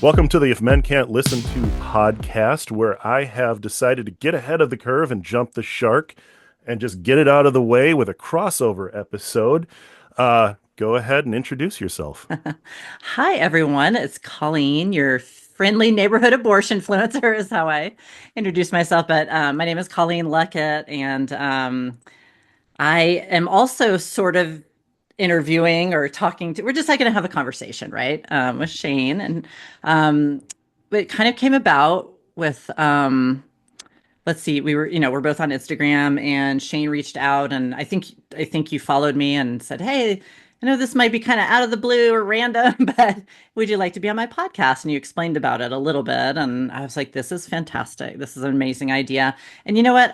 Welcome to the If Men Can't Listen To podcast, where I have decided to get ahead of the curve and jump the shark and just get it out of the way with a crossover episode. Go ahead and introduce yourself. Hi, everyone. It's Colleen, your friendly neighborhood abortion influencer, is how I introduce myself. But my name is Colleen Luckett, and I am also sort of interviewing or talking to, we're just like going to have a conversation, right? With Shane. And um, it kind of came about with, let's see, we're both on Instagram and Shane reached out and I think you followed me and said, "Hey, I know this might be kind of out of the blue or random, but would you like to be on my podcast?" And you explained about it a little bit. And I was like, this is fantastic. This is an amazing idea. And you know what?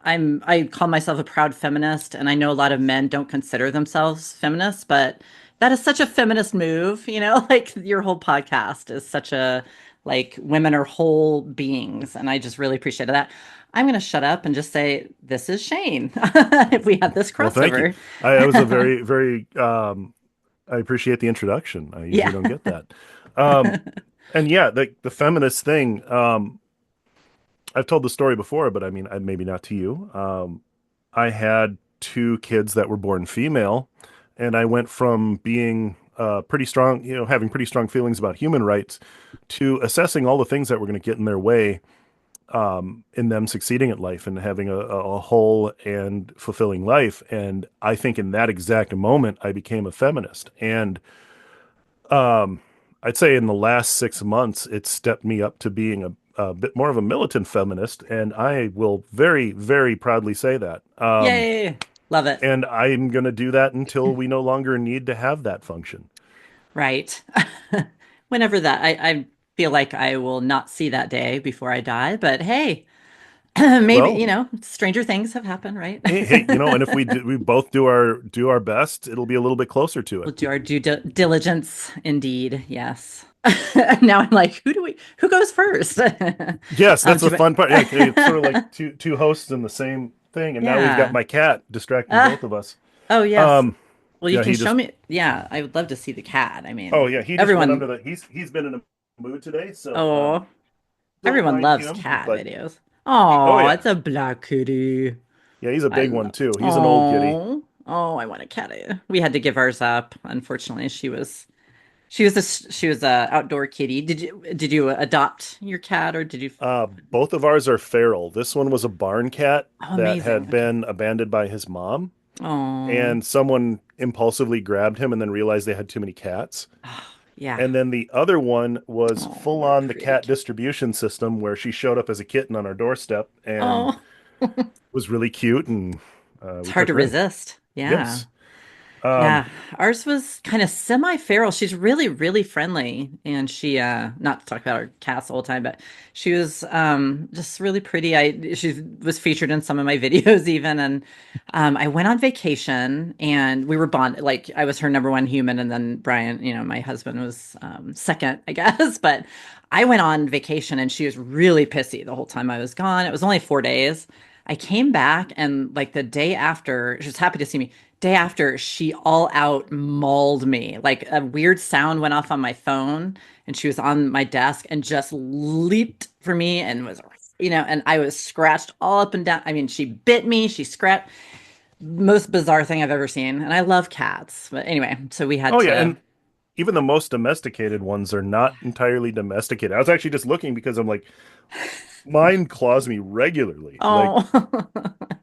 I call myself a proud feminist, and I know a lot of men don't consider themselves feminists, but that is such a feminist move, like your whole podcast is such a like women are whole beings, and I just really appreciated that. I'm going to shut up and just say this is Shane. If we have this Well, thank you. crossover. I was a very, I appreciate the introduction. I usually Yeah. don't get that. Um, and yeah, the feminist thing, I've told the story before, but I mean, maybe not to you. I had two kids that were born female, and I went from being pretty strong, having pretty strong feelings about human rights to assessing all the things that were going to get in their way in them succeeding at life and having a whole and fulfilling life. And I think in that exact moment, I became a feminist. And I'd say in the last 6 months, it stepped me up to being a bit more of a militant feminist, and I will very, very proudly say that. Yay. Love it. And I'm going to do that until we no longer need to have that function. Right. Whenever that, I feel like I will not see that day before I die, but hey, maybe, Well, stranger things have happened, right? hey, and if we both do our best, it'll be a little bit closer to it. We'll do our diligence, indeed. Yes. Now I'm like, who goes first? Yes, that's the Should fun part. Yeah, it's sort of like two hosts in the same thing, and now we've got yeah. my cat distracting Ah, both of us. oh, yes. Um, Well, you yeah, can he show just me. Yeah, I would love to see the cat. I oh mean, yeah, he just went everyone, under the he's been in a mood today, so oh, don't everyone mind loves him. cat But videos. oh Oh, yeah, it's a black kitty. yeah, he's a I big one love. too. He's an old kitty. Oh, I want a cat. We had to give ours up. Unfortunately, she was a outdoor kitty. Did you adopt your cat or did you? Both of ours are feral. This one was a barn cat Oh, that amazing. had Okay. been abandoned by his mom, Oh, and someone impulsively grabbed him and then realized they had too many cats. yeah. And then the other one was Oh, full what a on the pretty cat cat. distribution system where she showed up as a kitten on our doorstep and Oh, was really cute, and it's we hard took to her in. resist. Yeah. Yes. Um, Yeah, ours was kind of semi-feral. She's really, really friendly, and she not to talk about her cats the whole time, but she was just really pretty. She was featured in some of my videos even, and I went on vacation and we were bonded. Like I was her number one human, and then Brian, my husband was second, I guess. But I went on vacation and she was really pissy the whole time I was gone. It was only 4 days. I came back and like the day after, she was happy to see me. Day after, she all out mauled me. Like a weird sound went off on my phone, and she was on my desk and just leaped for me and and I was scratched all up and down. I mean, she bit me, she scratched. Most bizarre thing I've ever seen. And I love cats. But anyway, so we had oh yeah, to. and even the most domesticated ones are not entirely domesticated. I was actually just looking because I'm like, mine claws me regularly. Like, Oh,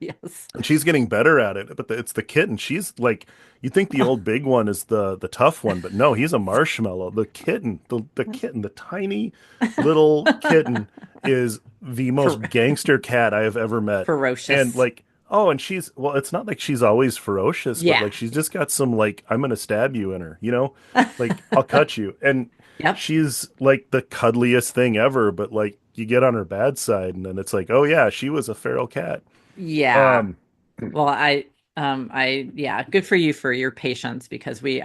yes. and she's getting better at it, but it's the kitten. She's like, you think the old big one is the tough one, but no, he's a marshmallow. The kitten, the kitten, the tiny little kitten is the Fer most gangster cat I have ever met. And ferocious. like, oh, and she's well, it's not like she's always ferocious, but Yeah. like she's just got some like I'm gonna stab you in her. Like I'll cut you. And Yep. she's like the cuddliest thing ever, but like you get on her bad side and then it's like, oh yeah, she was a feral cat. Yeah. Um, Well, yeah, good for you for your patience because we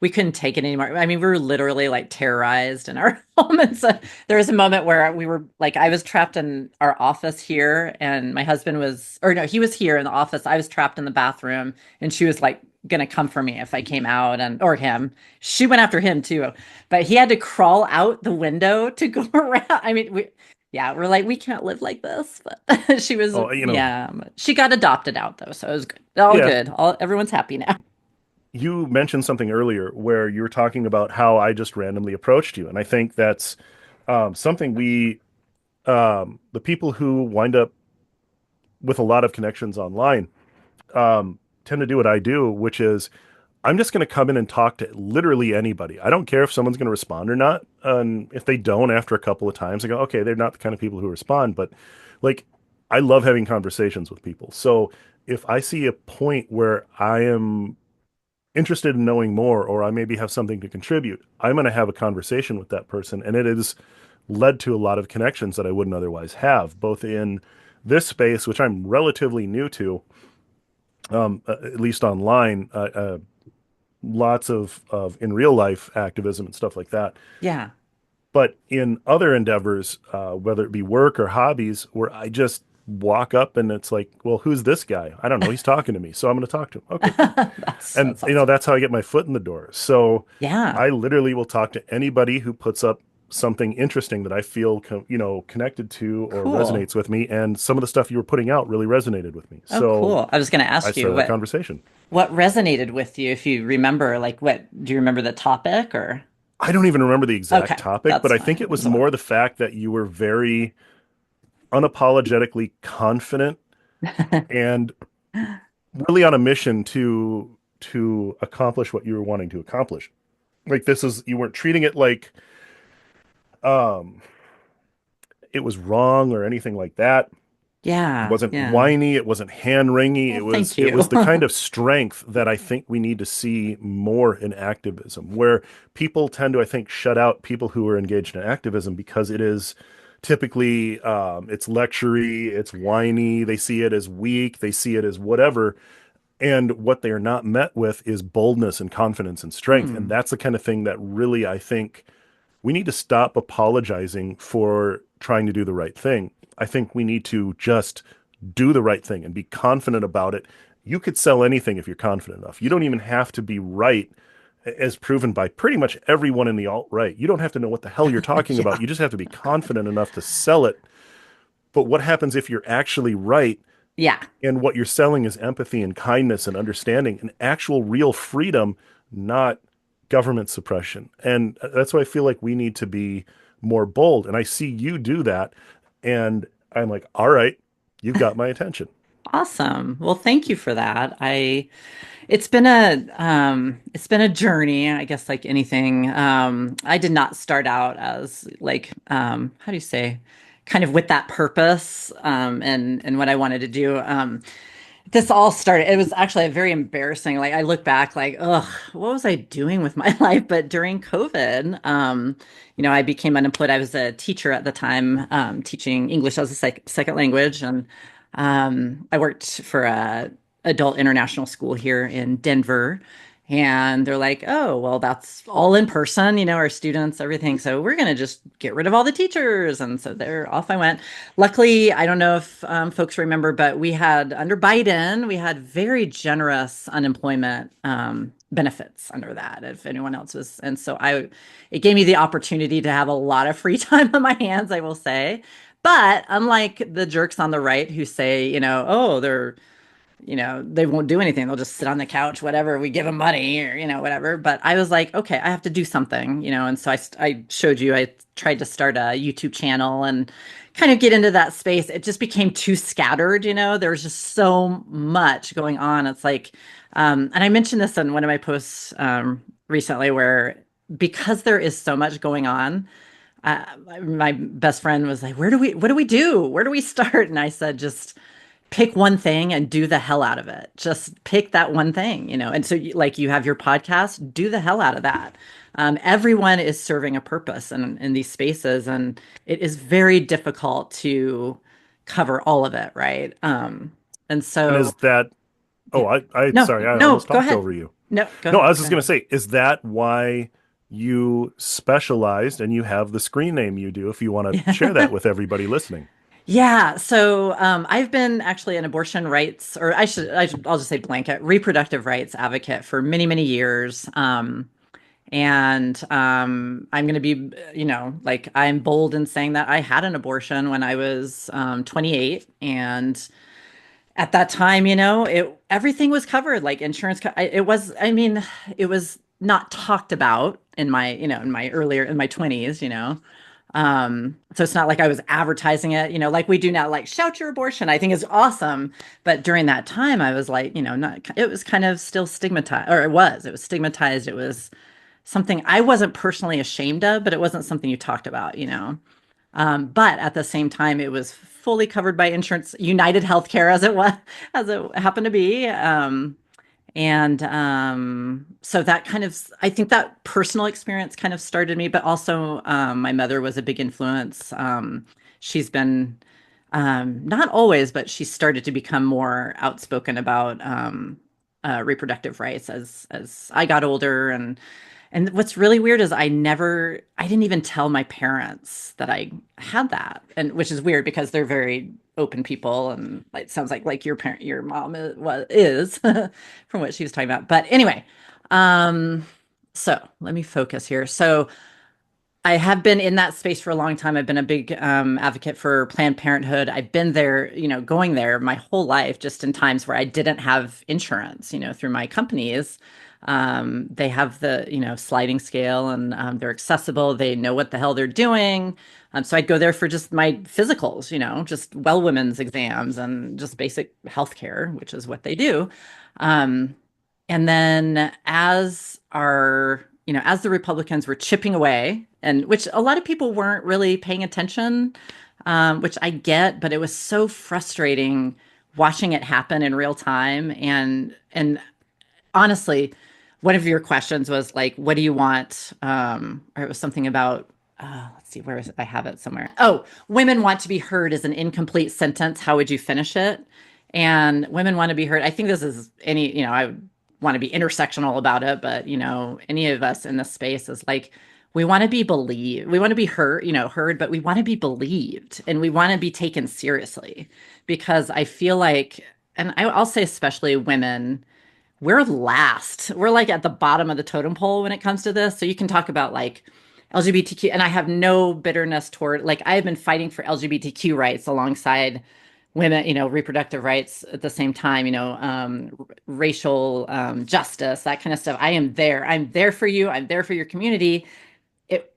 couldn't take it anymore. I mean, we were literally like terrorized in our home. And so there was a moment where we were like, I was trapped in our office here and my husband was, or no, he was here in the office. I was trapped in the bathroom and she was like gonna come for me if I came out, and or him. She went after him too, but he had to crawl out the window to go around. I mean, yeah, we're like, we can't live like this. But she was, Oh, yeah, but she got adopted out though, so it was good. All yeah. good. All everyone's happy now. You mentioned something earlier where you were talking about how I just randomly approached you, and I think that's something the people who wind up with a lot of connections online, tend to do what I do, which is I'm just going to come in and talk to literally anybody. I don't care if someone's going to respond or not. And if they don't after a couple of times, I go, okay, they're not the kind of people who respond. But like, I love having conversations with people. So if I see a point where I am interested in knowing more, or I maybe have something to contribute, I'm going to have a conversation with that person. And it has led to a lot of connections that I wouldn't otherwise have, both in this space, which I'm relatively new to, at least online, lots of in real life activism and stuff like that. Yeah. But in other endeavors, whether it be work or hobbies, where I just walk up and it's like, well, who's this guy? I don't know. He's talking to me, so I'm going to talk to him. Okay, cool. And That's awesome. that's how I get my foot in the door. So Yeah. I literally will talk to anybody who puts up something interesting that I feel connected to or Cool. resonates with me. And some of the stuff you were putting out really resonated with me. Oh, So cool. I was going to I ask you started a conversation. what resonated with you if you remember, like what do you remember the topic or? I don't even remember the exact Okay, topic, but that's I think fine. it There's was a lot. more the fact that you were very unapologetically confident and really on a mission to accomplish what you were wanting to accomplish. Like this is you weren't treating it like um it was wrong or anything like that. It Yeah, wasn't yeah. whiny, it wasn't hand-wringy. Well, It was thank it you. was the kind of strength that I think we need to see more in activism, where people tend to, I think, shut out people who are engaged in activism because it is typically it's lectury, it's whiny, they see it as weak, they see it as whatever. And what they are not met with is boldness and confidence and strength. And Hmm. that's the kind of thing that really, I think, we need to stop apologizing for trying to do the right thing. I think we need to just do the right thing and be confident about it. You could sell anything if you're confident enough. You don't even have to be right, as proven by pretty much everyone in the alt right. You don't have to know what the hell you're talking about. Yeah. You just have to be confident enough to sell it. But what happens if you're actually right Yeah. and what you're selling is empathy and kindness and understanding and actual real freedom, not government suppression? And that's why I feel like we need to be more bold. And I see you do that. And I'm like, all right, you've got my attention. Awesome. Well, thank you for that. It's been a journey, I guess like anything. I did not start out as like how do you say kind of with that purpose and what I wanted to do. This all started, it was actually a very embarrassing. Like I look back like, ugh, what was I doing with my life? But during COVID, I became unemployed. I was a teacher at the time, teaching English as a second language. And I worked for a adult international school here in Denver. And they're like, oh, well, that's all in person, our students, everything. So we're going to just get rid of all the teachers. And so there, off I went. Luckily, I don't know if folks remember, but we had under Biden, we had very generous unemployment benefits under that. If anyone else was, and so it gave me the opportunity to have a lot of free time on my hands, I will say. But unlike the jerks on the right who say, oh, they won't do anything. They'll just sit on the couch, whatever. We give them money or, whatever. But I was like, okay, I have to do something, And so I showed you, I tried to start a YouTube channel and kind of get into that space. It just became too scattered, There was just so much going on. It's like, and I mentioned this in one of my posts recently where because there is so much going on, uh, my best friend was like, what do we do? Where do we start? And I said, just pick one thing and do the hell out of it. Just pick that one thing, And so, like, you have your podcast, do the hell out of that. Everyone is serving a purpose in these spaces, and it is very difficult to cover all of it, right? And And so, is that, oh, yeah. I No, sorry, I no, almost go talked ahead. over you. No, go No, I ahead. was Go just going ahead. to say, is that why you specialized and you have the screen name you do if you want to share that Yeah. with everybody listening? Yeah, so I've been actually an abortion rights, or I'll just say blanket reproductive rights advocate for many, many years. And I'm going to be, like I'm bold in saying that I had an abortion when I was 28, and at that time, it everything was covered, like insurance. It was, I mean, it was not talked about in my, in my 20s, so it's not like I was advertising it, like we do now, like shout your abortion, I think is awesome. But during that time, I was like, not, it was kind of still stigmatized, or it was stigmatized. It was something I wasn't personally ashamed of, but it wasn't something you talked about, but at the same time, it was fully covered by insurance, United Healthcare, as it was, as it happened to be. And so that kind of, I think that personal experience kind of started me, but also my mother was a big influence. She's been not always, but she started to become more outspoken about reproductive rights as I got older. And what's really weird is I didn't even tell my parents that I had that, and which is weird because they're very open people, and it sounds like your mom is from what she was talking about. But anyway, um, so let me focus here. So I have been in that space for a long time. I've been a big advocate for Planned Parenthood. I've been there, going there my whole life, just in times where I didn't have insurance, through my companies. They have the, sliding scale, and they're accessible. They know what the hell they're doing. So I'd go there for just my physicals, just well women's exams and just basic health care, which is what they do. Um, and then as the Republicans were chipping away, and which a lot of people weren't really paying attention, which I get, but it was so frustrating watching it happen in real time. And honestly, one of your questions was like, what do you want? Or it was something about, let's see, where is it? I have it somewhere. Oh, women want to be heard is an incomplete sentence. How would you finish it? And women want to be heard. I think this is I would want to be intersectional about it, but any of us in this space is like, we want to be believed. We want to be heard, but we want to be believed, and we want to be taken seriously, because I feel like, and I'll say especially women, we're last. We're like at the bottom of the totem pole when it comes to this. So you can talk about like LGBTQ, and I have no bitterness toward, like, I have been fighting for LGBTQ rights alongside women, reproductive rights at the same time, racial justice, that kind of stuff. I am there. I'm there for you. I'm there for your community.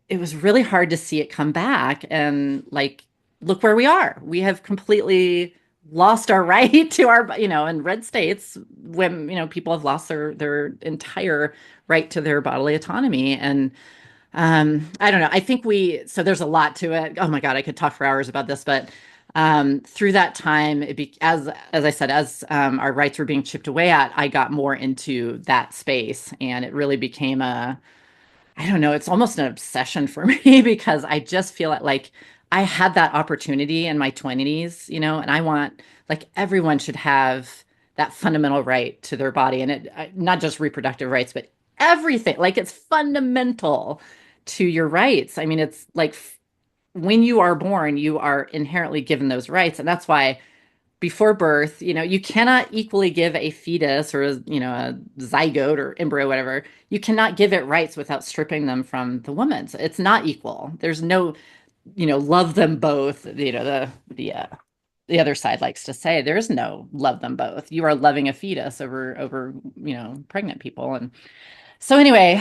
It was really hard to see it come back, and like, look where we are. We have completely lost our right to our, in red states, when people have lost their entire right to their bodily autonomy. And I don't know, I think so there's a lot to it. Oh my God, I could talk for hours about this. But through that time, as I said, as our rights were being chipped away at, I got more into that space, and it really became I don't know, it's almost an obsession for me, because I just feel like I had that opportunity in my 20s, and I want, like, everyone should have that fundamental right to their body, and not just reproductive rights, but everything. Like, it's fundamental to your rights. I mean, it's like, when you are born, you are inherently given those rights. And that's why before birth, you cannot equally give a fetus, or a zygote or embryo, whatever. You cannot give it rights without stripping them from the woman. So it's not equal. There's no, love them both. The other side likes to say there's no love them both. You are loving a fetus over pregnant people. And so anyway,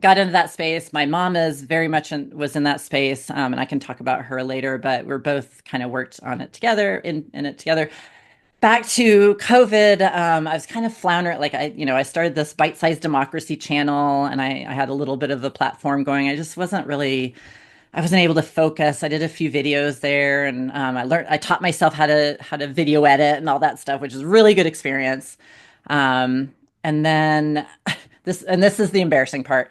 got into that space. My mom is very much was in that space, and I can talk about her later. But we're both kind of worked on it together, in it together. Back to COVID, I was kind of floundering. Like, I started this bite-sized democracy channel, and I had a little bit of a platform going. I wasn't able to focus. I did a few videos there, and I taught myself how to video edit and all that stuff, which is a really good experience. And then this is the embarrassing part,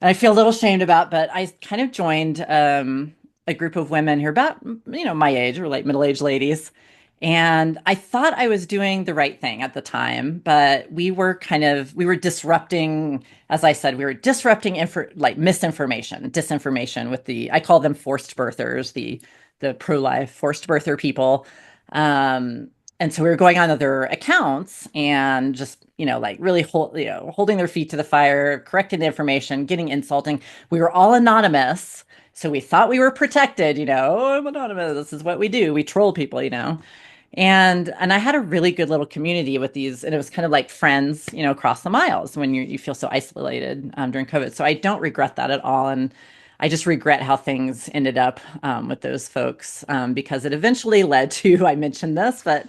and I feel a little shamed about, but I kind of joined a group of women who are about, my age, or like middle-aged ladies. And I thought I was doing the right thing at the time, but we were disrupting, as I said, we were disrupting like misinformation, disinformation, with I call them forced birthers, the the pro-life forced birther people. Um, and so we were going on other accounts and just, like really holding their feet to the fire, correcting the information, getting insulting. We were all anonymous. So we thought we were protected, oh, I'm anonymous. This is what we do. We troll people. And I had a really good little community with these, and it was kind of like friends, across the miles when you feel so isolated during COVID. So I don't regret that at all, and I just regret how things ended up with those folks because it eventually led to I mentioned this, but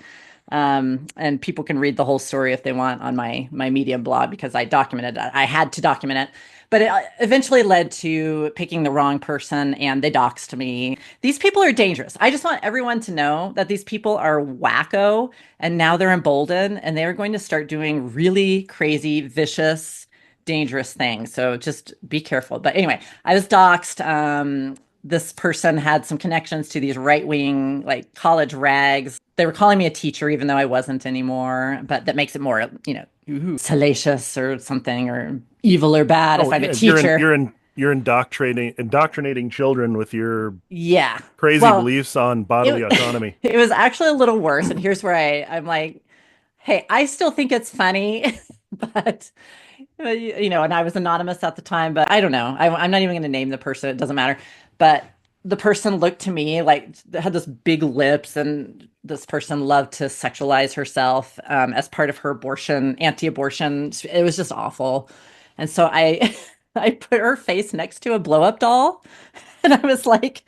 and people can read the whole story if they want on my Medium blog because I documented that. I had to document it. But it eventually led to picking the wrong person and they doxed me. These people are dangerous. I just want everyone to know that these people are wacko and now they're emboldened and they are going to start doing really crazy, vicious, dangerous things. So just be careful. But anyway, I was doxed. This person had some connections to these right-wing, like college rags. They were calling me a teacher, even though I wasn't anymore. But that makes it more, salacious or something, or evil or bad Oh if I'm a yeah, you're in teacher. you're in you're indoctrinating children with your Yeah. crazy Well, beliefs on bodily it autonomy. it was actually a little worse. And here's where I'm like, hey, I still think it's funny, but and I was anonymous at the time, but I don't know. I'm not even going to name the person. It doesn't matter. But the person looked to me like had this big lips, and this person loved to sexualize herself as part of her anti-abortion. It was just awful. And so I, I put her face next to a blow-up doll, and I was like,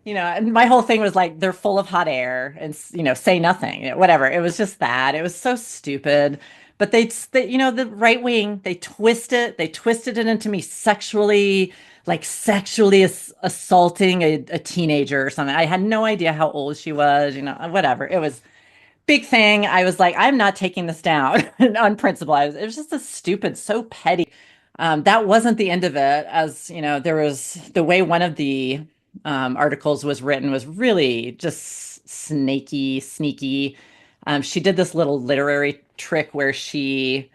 and my whole thing was like, they're full of hot air and, say nothing, whatever. It was just that. It was so stupid. But the right wing, they twisted it into me sexually, like sexually assaulting a teenager or something. I had no idea how old she was, whatever. It was big thing. I was like, I'm not taking this down on principle. It was just a stupid, so petty. That wasn't the end of it. As you know, there was the way one of the articles was written was really just snaky, sneaky. She did this little literary trick where she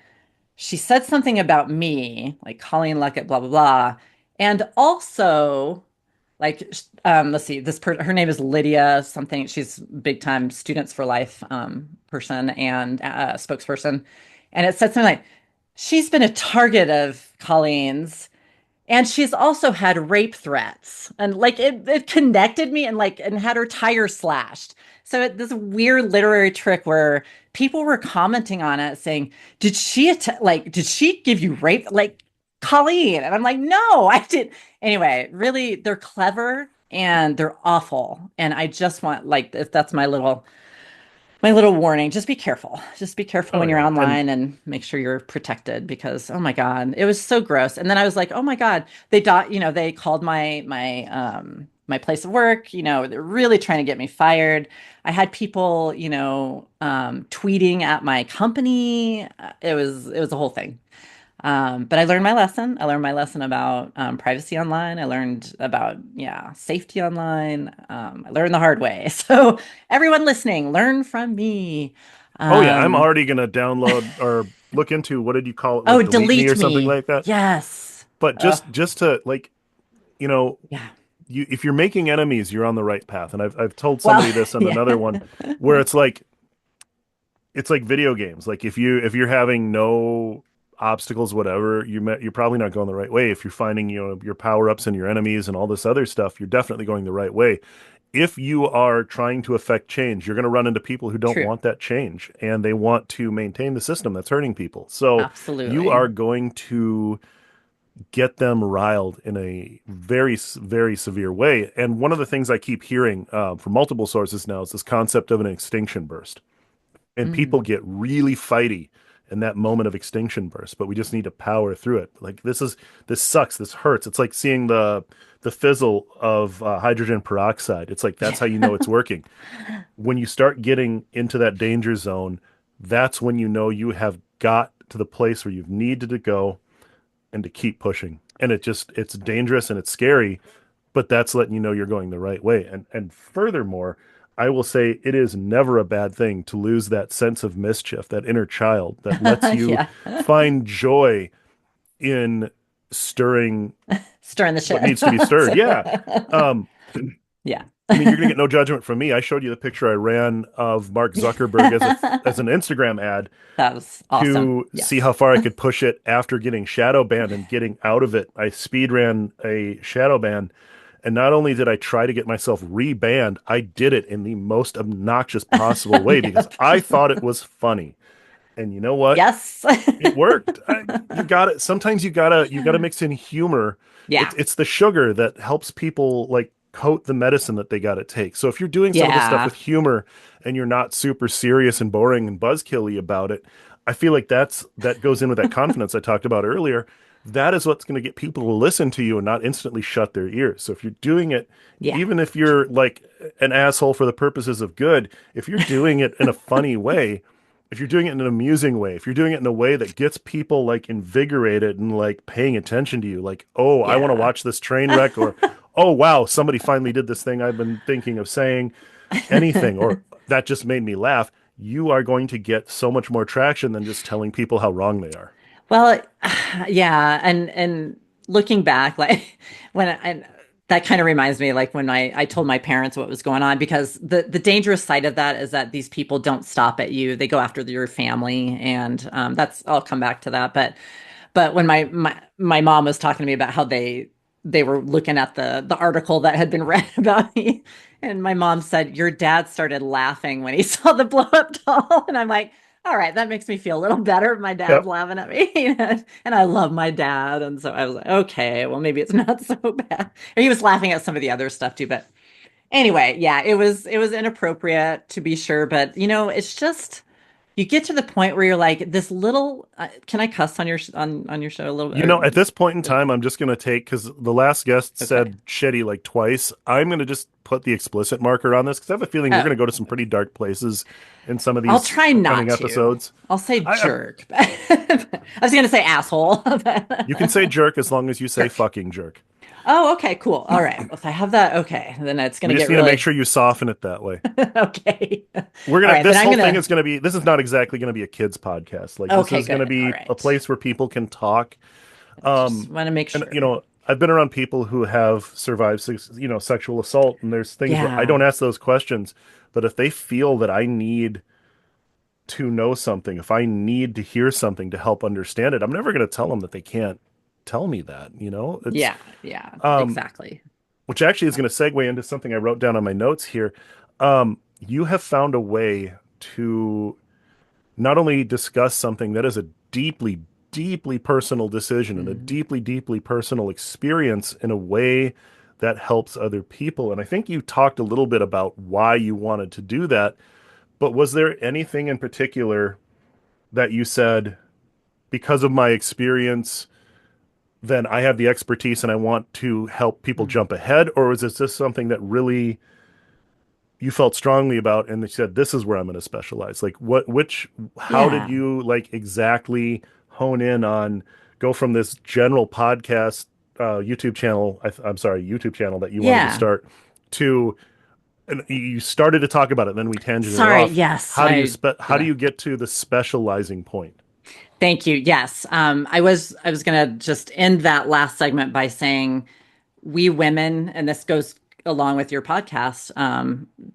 said something about me, like Colleen Luckett, blah blah blah, and also like let's see, her name is Lydia something. She's big time Students for Life person and spokesperson, and it said something like she's been a target of Colleen's and she's also had rape threats. And like it connected me and had her tire slashed. So this weird literary trick where people were commenting on it saying, did she give you rape like Colleen? And I'm like, no, I did. Anyway, really they're clever and they're awful. And I just want like if that's my little warning, just be careful. Just be careful Oh when you're yeah, and online and make sure you're protected because oh my God, it was so gross. And then I was like, oh my God, they called my place of work, they're really trying to get me fired. I had people, tweeting at my company. It was a whole thing. But I learned my lesson. I learned my lesson about privacy online. I learned about, yeah, safety online. I learned the hard way. So everyone listening, learn from me. oh yeah, I'm Um, already gonna download or look into what did you call it, oh, like delete me or delete something me. like that. Yes. But just to like, you know, Yeah. if you're making enemies, you're on the right path. And I've told Well, somebody this on yeah. another one where it's like video games. Like if you're having no obstacles, whatever, you're probably not going the right way. If you're finding your power ups and your enemies and all this other stuff, you're definitely going the right way. If you are trying to affect change, you're going to run into people who don't True. want that change and they want to maintain the system that's hurting people. So you Absolutely. are going to get them riled in a very, very severe way. And one of the things I keep hearing from multiple sources now is this concept of an extinction burst. And people Mm. get really fighty in that moment of extinction burst, but we just need to power through it. Like this sucks. This hurts. It's like seeing the fizzle of hydrogen peroxide. It's like that's how you know it's working. When you start getting into that danger zone, that's when you know you have got to the place where you've needed to go and to keep pushing. And it's dangerous and it's scary, but that's letting you know you're going the right way. And furthermore, I will say it is never a bad thing to lose that sense of mischief, that inner child that lets you Yeah. find joy in stirring Stirring the what shit. needs to be stirred. Yeah. Um, Yeah. I mean, you're gonna get no judgment from me. I showed you the picture I ran of Mark Zuckerberg as an Instagram ad That was awesome. to see Yes. how far I could push it after getting shadow banned and getting out of it. I speed ran a shadow ban, and not only did I try to get myself re-banned, I did it in the most obnoxious possible way because Yep. I thought it was funny. And you know what? Yes. It worked. You got it. Sometimes you gotta mix in humor. Yeah. It's the sugar that helps people like coat the medicine that they gotta take. So if you're doing some of this stuff Yeah. with humor and you're not super serious and boring and buzzkilly about it, I feel like that goes in with that confidence I talked about earlier. That is what's going to get people to listen to you and not instantly shut their ears. So if you're doing it, Yeah. even if you're like an asshole for the purposes of good, if you're doing it in a funny way, if you're doing it in an amusing way, if you're doing it in a way that gets people like invigorated and like paying attention to you, like, oh, I want to Yeah. watch this train wreck, or oh, wow, somebody finally did this thing I've been thinking of saying, anything, or that just made me laugh, you are going to get so much more traction than just telling people how wrong they are. Well, yeah, and looking back, like when that kind of reminds me, like when I told my parents what was going on, because the dangerous side of that is that these people don't stop at you; they go after your family, and that's I'll come back to that. But when my mom was talking to me about how they were looking at the article that had been read about me, and my mom said your dad started laughing when he saw the blow up doll, and I'm like, all right, that makes me feel a little better. My dad's Yep. laughing at me, and I love my dad, and so I was like, okay, well maybe it's not so bad. Or he was laughing at some of the other stuff too, but anyway, yeah, it was inappropriate to be sure, but it's just you get to the point where you're like this little. Can I cuss on on your show a little? You Or know, at this point in time, I'm just going to take, because the last guest okay. said shitty like twice. I'm going to just put the explicit marker on this because I have a feeling we're Oh, going to go to some pretty dark places in some of I'll these try not upcoming to. episodes. I'll say I jerk. I was gonna say asshole. You can say jerk as long as you say Jerk. fucking jerk. Oh, okay, cool. All right. Well, if I have that, okay, then it's We gonna just get need to make really sure you soften it that way. okay. We're All gonna. right, then This I'm whole thing gonna. is gonna be. This is not exactly gonna be a kids podcast. Like this Okay, is gonna good. All be a right. place where people can talk. Just want to make And sure. I've been around people who have survived, sexual assault, and there's things where I Yeah. don't ask those questions, but if they feel that I need to know something, if I need to hear something to help understand it, I'm never going to tell them that they can't tell me that. It's Yeah. Yeah. um, Exactly. which actually is going to segue into something I wrote down on my notes here. You have found a way to not only discuss something that is a deeply, deeply personal decision and a Mhm. deeply, deeply personal experience in a way that helps other people. And I think you talked a little bit about why you wanted to do that, but was there anything in particular that you said, because of my experience, then I have the expertise and I want to help people Mm. jump ahead? Or was this just something that really you felt strongly about and they said this is where I'm going to specialize? Like how did Yeah. you like exactly hone in on, go from this general podcast YouTube channel, I'm sorry, YouTube channel that you wanted to Yeah. start to, and you started to talk about it, then we tangented Sorry. off. Yes. How do Yeah. you get to the specializing point? Thank you. Yes. I was gonna just end that last segment by saying we women, and this goes along with your podcast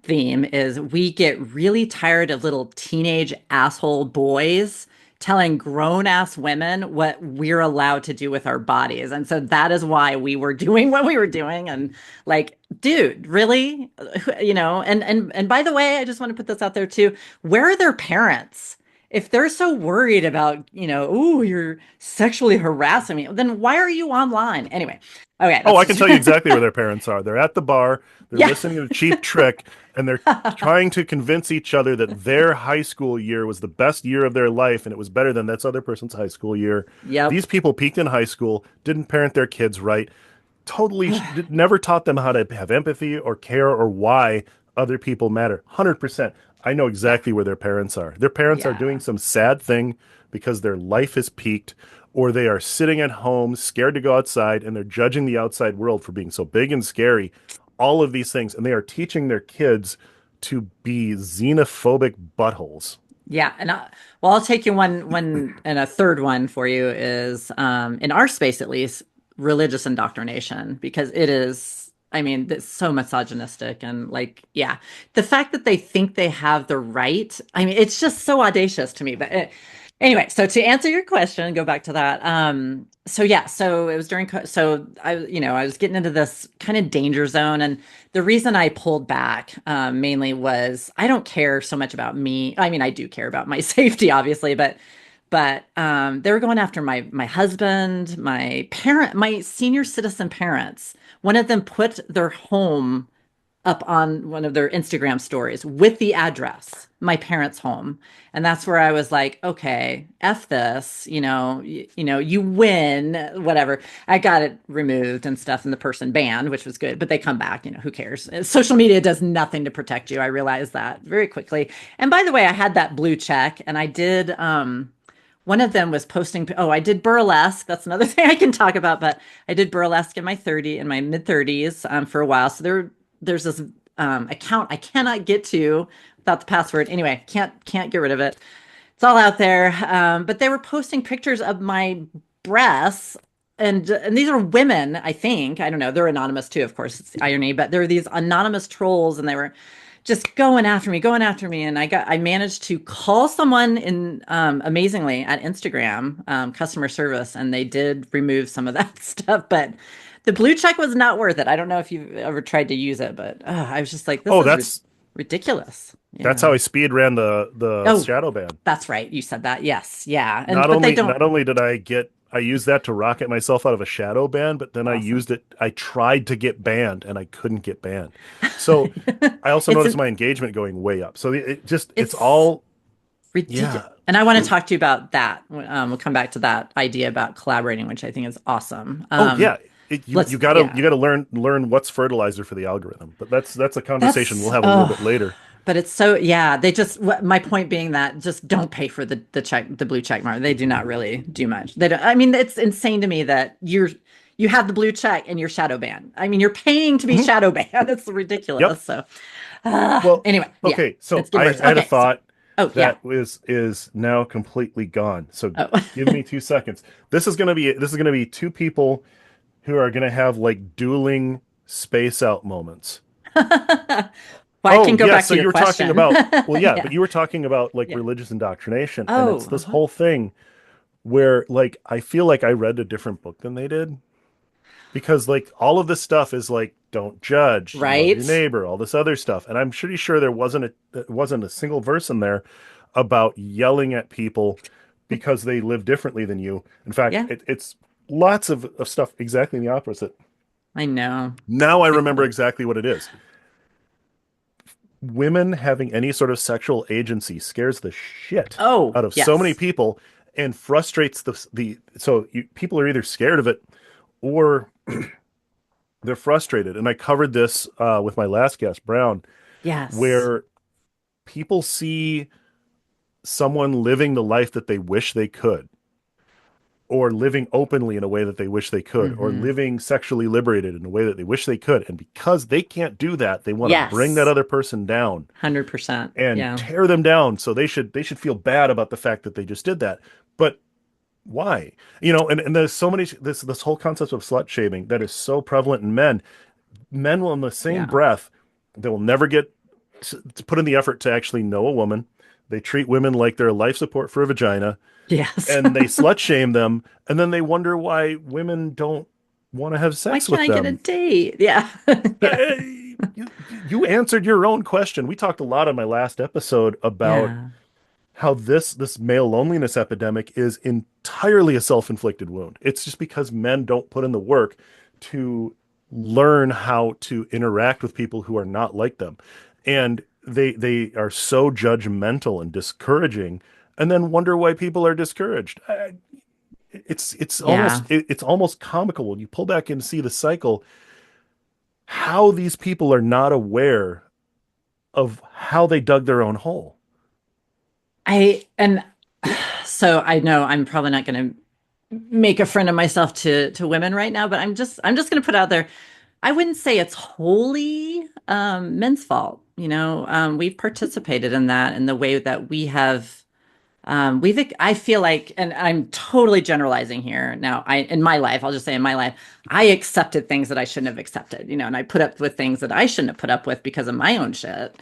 theme, is we get really tired of little teenage asshole boys telling grown ass women what we're allowed to do with our bodies. And so that is why we were doing what we were doing. And like, dude, really? And by the way, I just want to put this out there too. Where are their parents? If they're so worried about, oh, you're sexually harassing me, then why are you online? Anyway, okay, Oh, that's I can just tell you exactly where their parents are. They're at the bar, they're yeah. listening to Cheap Trick, and they're trying to convince each other that their high school year was the best year of their life and it was better than that other person's high school year. Yep. These people peaked in high school, didn't parent their kids right, totally never taught them how to have empathy or care or why other people matter. 100%. I know Yeah. exactly where their parents are. Their parents are doing Yeah. some sad thing because their life is peaked, or they are sitting at home scared to go outside and they're judging the outside world for being so big and scary. All of these things. And they are teaching their kids to be xenophobic buttholes. Yeah. Well, I'll take you one, and a third one for you is, in our space at least, religious indoctrination, because it is. I mean, that's so misogynistic and like, yeah, the fact that they think they have the right. I mean, it's just so audacious to me. But anyway, so to answer your question, go back to that. So yeah, so it was during, so I was getting into this kind of danger zone, and the reason I pulled back mainly was I don't care so much about me. I mean, I do care about my safety, obviously, but they were going after my husband, my senior citizen parents. One of them put their home up on one of their Instagram stories with the address, my parents' home. And that's where I was like, okay, F this, you win, whatever. I got it removed and stuff and the person banned, which was good, but they come back, who cares? Social media does nothing to protect you. I realized that very quickly. And by the way, I had that blue check and I did one of them was posting, oh, I did burlesque. That's another thing I can talk about, but I did burlesque in my mid 30s for a while. So there's this account I cannot get to without the password. Anyway, can't get rid of it. It's all out there. But they were posting pictures of my breasts, and these are women, I think. I don't know. They're anonymous too, of course. It's the irony, but there are these anonymous trolls, and they were just going after me, and I managed to call someone in amazingly at Instagram customer service, and they did remove some of that stuff, but the blue check was not worth it. I don't know if you've ever tried to use it, but I was just like, this Oh, is ridiculous. that's Yeah. how I speed ran the Oh, shadow ban. that's right. You said that. Yes. Yeah. And Not but they only don't. not only did I used that to rocket myself out of a shadow ban, but then Awesome. I tried to get banned and I couldn't get banned. So I also It's noticed an, my engagement going way up. So it's it's all, ridiculous. yeah. And I want to talk to you about that. We'll come back to that idea about collaborating, which I think is awesome. Oh yeah. You Let's, you gotta yeah. you gotta learn what's fertilizer for the algorithm. But that's a conversation we'll That's have a little oh, bit later. but it's so yeah. They just my point being that just don't pay for the blue check mark. They do not really do much. They don't. I mean, it's insane to me that you have the blue check and you're shadow banned. I mean, you're paying to be Mhm. shadow banned. It's Yep. ridiculous. So Well, anyway, yeah, okay. So it's getting worse. I had a Okay, so thought oh yeah. that is now completely gone. So Oh, give me 2 seconds. This is gonna be two people who are gonna have like dueling space out moments. well, I can Oh, go yeah. back So to your you were talking question. about, well, yeah, but Yeah, you were talking about like yeah. religious indoctrination, and Oh, it's this uh-huh. whole thing where like I feel like I read a different book than they did because like all of this stuff is like don't judge, love your Right. neighbor, all this other stuff, and I'm pretty sure there wasn't a single verse in there about yelling at people because they live differently than you. In fact, Yeah, it's lots of stuff exactly the opposite. I know. Now I remember Exactly. exactly what it is. Women having any sort of sexual agency scares the shit Oh, out of so many yes. people and frustrates people are either scared of it or they're frustrated. And I covered this with my last guest, Brown, Yes. where people see someone living the life that they wish they could, or living openly in a way that they wish they could, or Hmm. living sexually liberated in a way that they wish they could. And because they can't do that, they want to bring that Yes. other person down 100%. and Yeah. tear them down. So they should feel bad about the fact that they just did that. But why? And there's so many this whole concept of slut shaming that is so prevalent in men. Men will in the same Yeah. breath, they will never get to put in the effort to actually know a woman. They treat women like they're life support for a vagina, Yes. and they slut shame them, and then they wonder why women don't want to have Why sex can't with I get a them. date? Yeah. Yeah. You answered your own question. We talked a lot on my last episode about Yeah. how this male loneliness epidemic is entirely a self-inflicted wound. It's just because men don't put in the work to learn how to interact with people who are not like them. And they are so judgmental and discouraging and then wonder why people are discouraged. Yeah. It's almost comical when you pull back and see the cycle how these people are not aware of how they dug their own hole. And so I know I'm probably not going to make a friend of myself to women right now, but I'm just going to put out there. I wouldn't say it's wholly men's fault. We've participated in that in the way that we have I feel like, and I'm totally generalizing here now. In my life, I'll just say in my life, I accepted things that I shouldn't have accepted, and I put up with things that I shouldn't have put up with because of my own shit.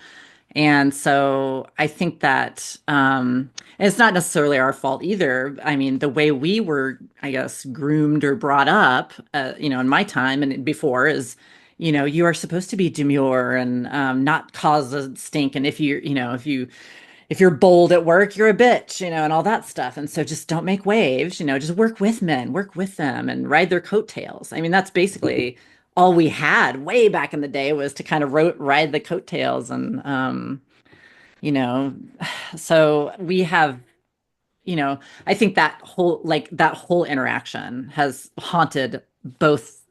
And so I think that and it's not necessarily our fault either. I mean, the way we were, I guess, groomed or brought up, in my time and before is, you are supposed to be demure and not cause a stink. And if you're bold at work, you're a bitch, and all that stuff. And so just don't make waves, just work with men, work with them and ride their coattails. I mean, that's basically all we had way back in the day was to kind of ride the coattails. And, you know, so we have, I think that whole interaction has haunted both,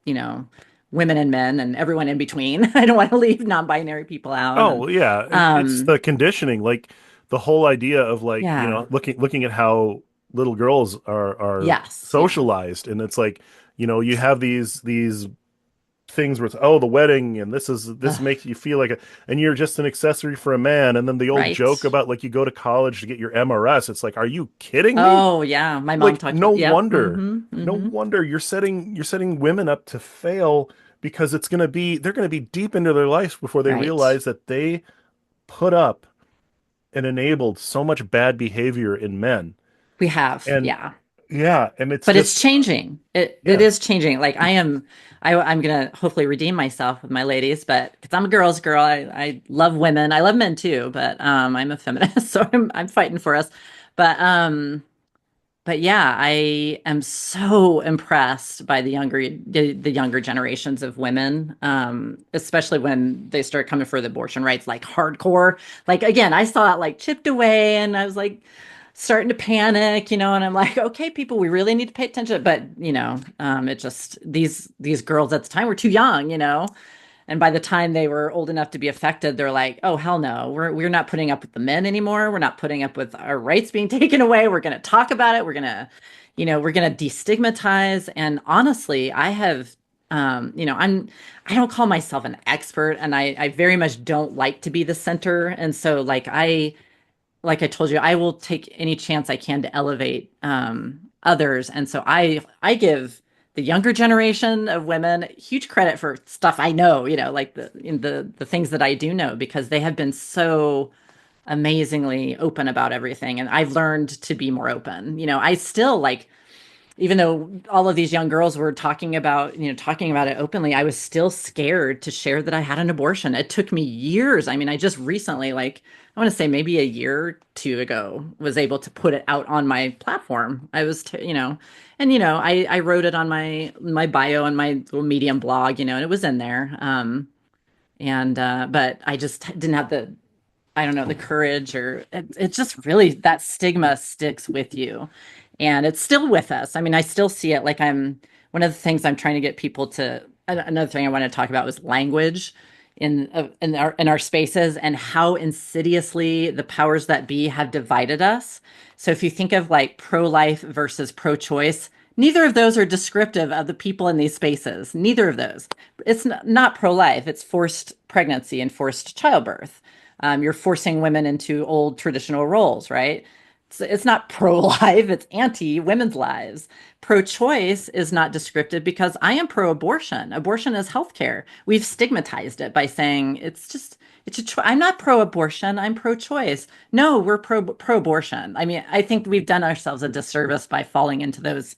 women and men and everyone in between. I don't want to leave non-binary people out. Oh And, yeah, it's um, the conditioning, like the whole idea of like, yeah, looking at how little girls are yes, yeah, socialized, and it's like, you have these things where it's, oh, the wedding, and this ugh, makes you feel like and you're just an accessory for a man, and then the old joke right. about like you go to college to get your MRS. It's like, are you kidding me? Oh yeah, my mom Like, talked about. Yep. Mm-hmm. no Mm-hmm. wonder you're setting women up to fail, because they're gonna be deep into their lives before they Right. realize that they put up and enabled so much bad behavior in men. We have. And Yeah. yeah, and it's But it's just changing. It yeah. is changing. Like I'm gonna hopefully redeem myself with my ladies, but because I'm a girl's girl, I love women. I love men too, but I'm a feminist, so I'm fighting for us. But but yeah, I am so impressed by the younger generations of women, especially when they start coming for the abortion rights, like hardcore. Like again, I saw it like chipped away, and I was like starting to panic, and I'm like, okay, people, we really need to pay attention. But it just these girls at the time were too young, and by the time they were old enough to be affected, they're like, "Oh hell no, we're not putting up with the men anymore. We're not putting up with our rights being taken away. We're going to talk about it. We're going to destigmatize." And honestly, I don't call myself an expert, and I very much don't like to be the center. And so, like I told you, I will take any chance I can to elevate others. And so I give the younger generation of women huge credit for stuff I know, like the things that I do know, because they have been so amazingly open about everything, and I've learned to be more open. I still like, even though all of these young girls were talking about it openly, I was still scared to share that I had an abortion. It took me years. I mean, I just recently, like, I want to say maybe a year or two ago, was able to put it out on my platform. I was, and I wrote it on my bio on my little Medium blog, and it was in there. And but I just didn't have I don't know, the courage, or it's just really that stigma sticks with you. And it's still with us. I mean, I still see it. Like, one of the things I'm trying to get people to, another thing I want to talk about was language in our spaces, and how insidiously the powers that be have divided us. So if you think of like pro-life versus pro-choice, neither of those are descriptive of the people in these spaces. Neither of those. It's not pro-life. It's forced pregnancy and forced childbirth. You're forcing women into old traditional roles, right? It's not pro-life, it's anti-women's lives. Pro-choice is not descriptive because I am pro-abortion. Abortion is healthcare. We've stigmatized it by saying it's a choice. I'm not pro-abortion, I'm pro-choice. No, we're pro-abortion. I mean, I think we've done ourselves a disservice by falling into those.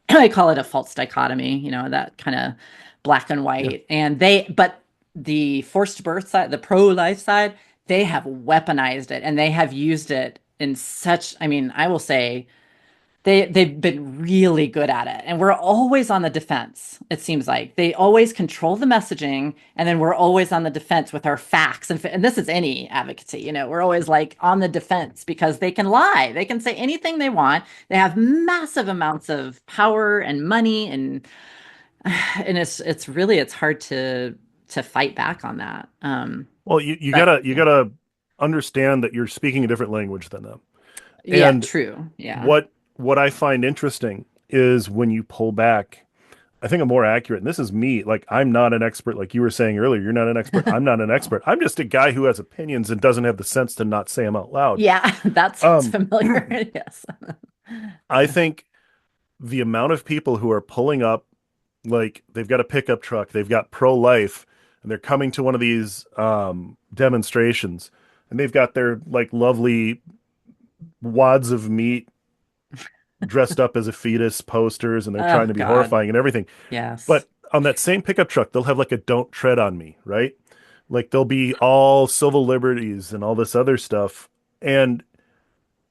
I call it a false dichotomy, that kind of black and Yeah. white. But the forced birth side, the pro-life side, they have weaponized it, and they have used it in such, I mean, I will say they've been really good at it. And we're always on the defense, it seems like. They always control the messaging, and then we're always on the defense with our facts. And this is any advocacy, we're always like on the defense because they can lie. They can say anything they want. They have massive amounts of power and money, and it's hard to fight back on that. Well, you But gotta you yeah. gotta understand that you're speaking a different language than them. Yeah, And true. Yeah. what I find interesting is when you pull back I think a more accurate, and this is me, like I'm not an expert, like you were saying earlier, you're not an expert. I'm not an expert. I'm just a guy who has opinions and doesn't have the sense to not say them out loud. Yeah, that sounds Um, familiar. Yes. I think the amount of people who are pulling up, like they've got a pickup truck, they've got pro-life, and they're coming to one of these demonstrations, and they've got their like lovely wads of meat dressed up as a fetus posters, and they're trying Oh to be God. horrifying and everything. Yes. But on that same pickup truck, they'll have like a "Don't tread on me," right? Like they'll be all civil liberties and all this other stuff. And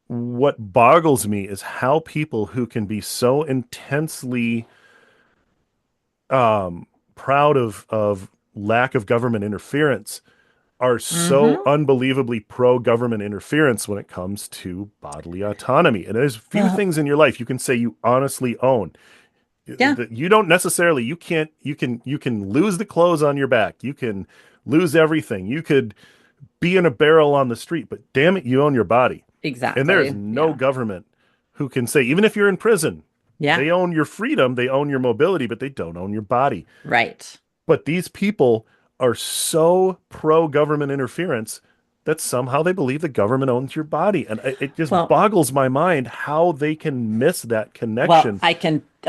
what boggles me is how people who can be so intensely proud of lack of government interference are so Hmm. unbelievably pro government interference when it comes to bodily autonomy. And there's few Well, things in your life you can say you honestly own. yeah, That you don't necessarily, you can't, you can lose the clothes on your back. You can lose everything. You could be in a barrel on the street, but damn it, you own your body. And there is exactly. no Yeah. government who can say, even if you're in prison, Yeah. they own your freedom, they own your mobility, but they don't own your body. Right. But these people are so pro government interference that somehow they believe the government owns your body. And it just Well, boggles my mind how they can miss that well, connection. I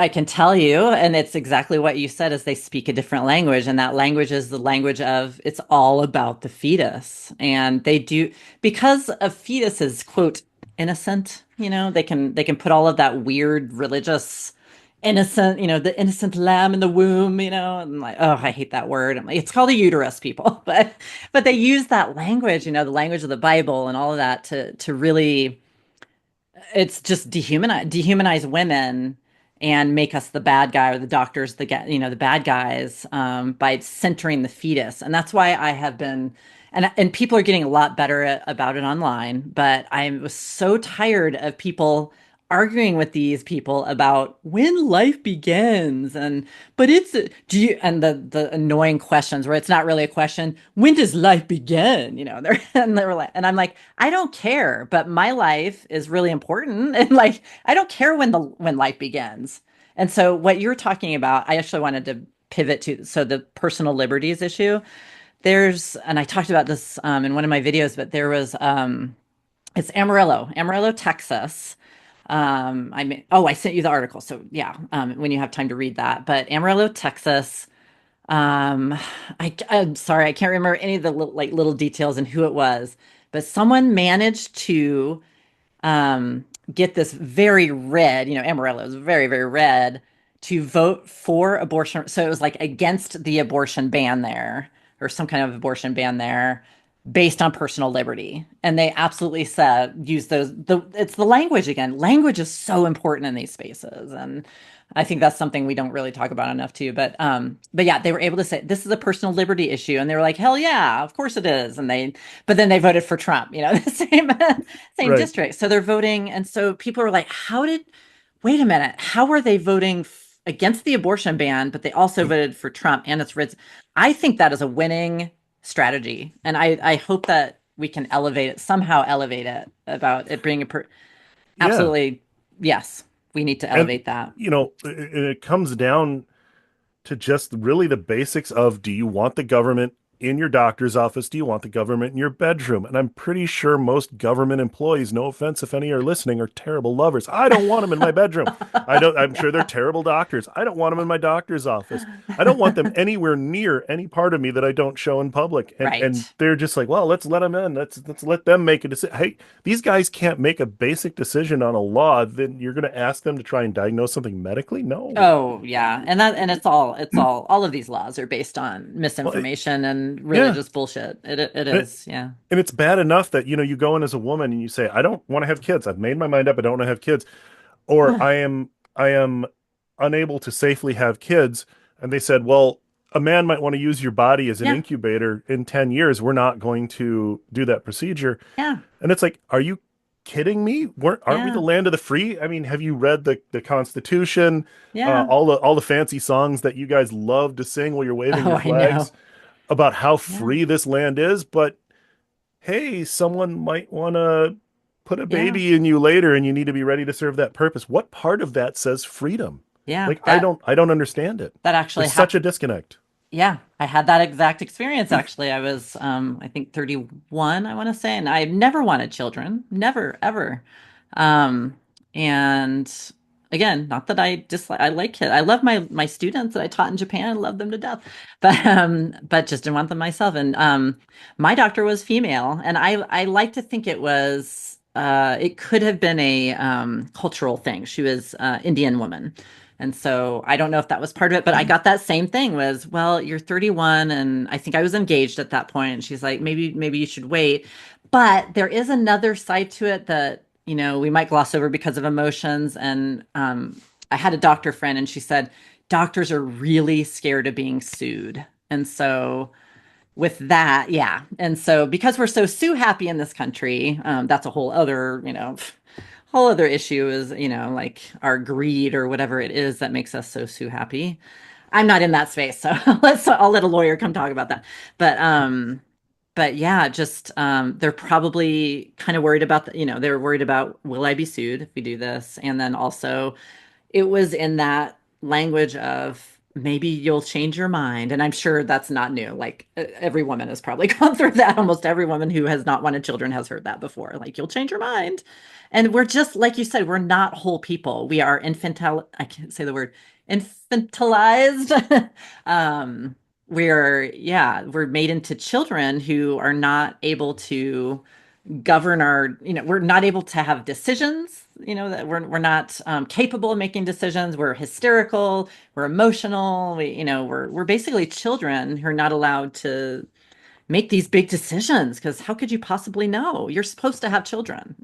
can tell you, and it's exactly what you said, is they speak a different language, and that language is the language of it's all about the fetus. And they do because a fetus is, quote, innocent, they can put all of that weird religious innocent, the innocent lamb in the womb, and like, oh, I hate that word. I'm like, it's called a uterus, people. But they use that language, the language of the Bible and all of that to really it's just dehumanize women and make us the bad guy or the doctors the bad guys by centering the fetus. And that's why I have been and people are getting a lot better about it online, but I was so tired of people arguing with these people about when life begins and but it's do you and the annoying questions where it's not really a question, when does life begin, they're like, and I'm like, I don't care, but my life is really important and like I don't care when life begins. And so what you're talking about, I actually wanted to pivot to the personal liberties issue. And I talked about this in one of my videos, but there was it's Amarillo, Texas. I sent you the article, so yeah, when you have time to read that. But Amarillo, Texas. Um, I'm sorry, I can't remember any of the little details and who it was, but someone managed to get this very red, Amarillo is very, very red, to vote for abortion. So it was like against the abortion ban there, or some kind of abortion ban there, based on personal liberty. And they absolutely said, use it's the language again. Language is so important in these spaces. And I think that's something we don't really talk about enough too. But yeah, they were able to say this is a personal liberty issue. And they were like, hell yeah, of course it is. But then they voted for Trump, the same Right. district. So they're voting. And so people are like, wait a minute, how are they voting against the abortion ban, but they also voted for Trump and it's Ritz? I think that is a winning strategy. And I hope that we can somehow elevate it about it being Yeah. absolutely, yes, we need to And, elevate that. it comes down to just really the basics of, do you want the government in your doctor's office? Do you want the government in your bedroom? And I'm pretty sure most government employees, no offense if any are listening, are terrible lovers. I don't want them in my bedroom. I'm sure they're terrible doctors. I don't want them in my doctor's office. I don't want them anywhere near any part of me that I don't show in public. And Right. they're just like, well, let's let them in. Let's let them make a decision. Hey, these guys can't make a basic decision on a law. Then you're going to ask them to try and diagnose something medically? No. Oh, yeah. And all of these laws are based on Well, misinformation and yeah. religious bullshit. It And, it, is. Yeah. and it's bad enough that, you go in as a woman and you say, I don't want to have kids. I've made my mind up. I don't want to have kids. Or I am unable to safely have kids. And they said, well, a man might want to use your body as an Yeah. incubator in 10 years. We're not going to do that procedure. Yeah. And it's like, are you kidding me? Aren't we the Yeah. land of the free? I mean, have you read the Constitution? Yeah. All the fancy songs that you guys love to sing while you're waving Oh, your I know. flags about how Yeah. free this land is, but hey, someone might want to put a Yeah. baby in you later and you need to be ready to serve that purpose. What part of that says freedom? Yeah, Like I don't understand it. that actually There's such happened. a disconnect. Yeah, I had that exact experience actually. I was I think 31, I want to say, and I never wanted children, never ever. Um and again, not that I dislike I like it. I love my students that I taught in Japan. I love them to death. But just didn't want them myself. And my doctor was female, and I like to think it was it could have been a cultural thing. She was Indian woman. And so I don't know if that was part of it, but I got that same thing was, well, you're 31 and I think I was engaged at that point. And she's like, maybe you should wait. But there is another side to it that, we might gloss over because of emotions. And I had a doctor friend and she said, doctors are really scared of being sued. And so with that, yeah. And so because we're so sue happy in this country, that's a whole other, whole other issue is, like our greed or whatever it is that makes us so sue happy. I'm not in that space, so I'll let a lawyer come talk about that. But but yeah, just they're probably kind of worried about they're worried about will I be sued if we do this? And then also it was in that language of maybe you'll change your mind. And I'm sure that's not new. Like every woman has probably gone through that. Almost every woman who has not wanted children has heard that before. Like you'll change your mind. And we're just, like you said, we're not whole people. We are I can't say the word, infantilized. um, we're made into children who are not able to govern we're not able to have decisions, that we're not capable of making decisions. We're hysterical, we're emotional, we're basically children who are not allowed to make these big decisions because how could you possibly know? You're supposed to have children.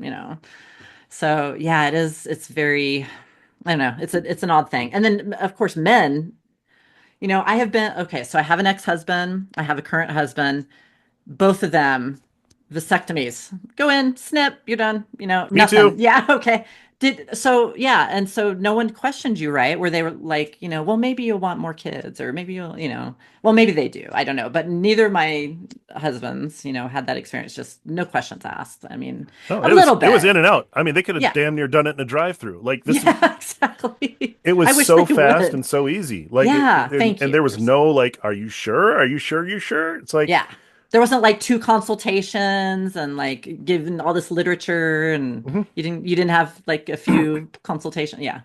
So yeah, it's very, I don't know, it's an odd thing. And then of course men, I have been okay, so I have an ex-husband, I have a current husband, both of them vasectomies. Go in, snip, you're done. Me Nothing. too. Yeah, okay. Yeah, and so no one questioned you, right? Where they were like, well, maybe you'll want more kids, or maybe well, maybe they do. I don't know. But neither of my husbands, had that experience. Just no questions asked. I mean, No, a little it was bit. in and out. I mean, they could have Yeah. damn near done it in a drive-through. Like this, Yeah, exactly. it was I wish they so fast would. and so easy. Like Yeah, thank and you. there was no like, are you sure? Are you sure? You sure? It's like, Yeah. There wasn't like two consultations and like given all this literature and mhm. you didn't have like a few consultations. Yeah.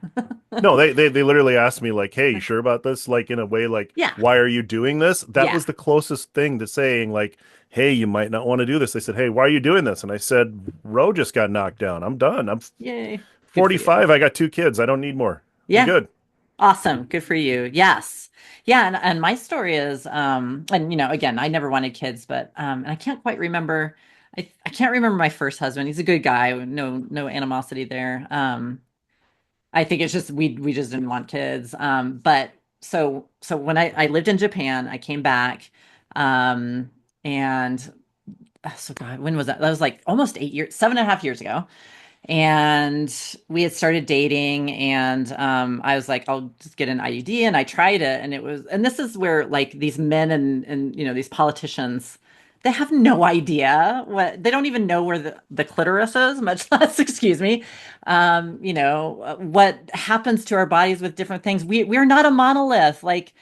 No, they literally asked me like, "Hey, you sure about this?" Like in a way like, Yeah. "Why are you doing this?" That Yeah. was the closest thing to saying like, "Hey, you might not want to do this." They said, "Hey, why are you doing this?" And I said, "Roe just got knocked down. I'm done. I'm Yay. Good for you. 45. I got two kids. I don't need more. I'm Yeah. good." Awesome. Good for you. Yes. Yeah, and my story is and again, I never wanted kids, but and I can't quite remember I can't remember my first husband. He's a good guy. No animosity there. I think it's just we just didn't want kids. But so when I lived in Japan, I came back, and so God, when was that? That was like almost 8 years, 7.5 years ago. And we had started dating, and I was like, I'll just get an IUD, and I tried it, and and this is where like these men and these politicians, they have no idea they don't even know where the clitoris is, much less, excuse me, what happens to our bodies with different things. We're not a monolith. Like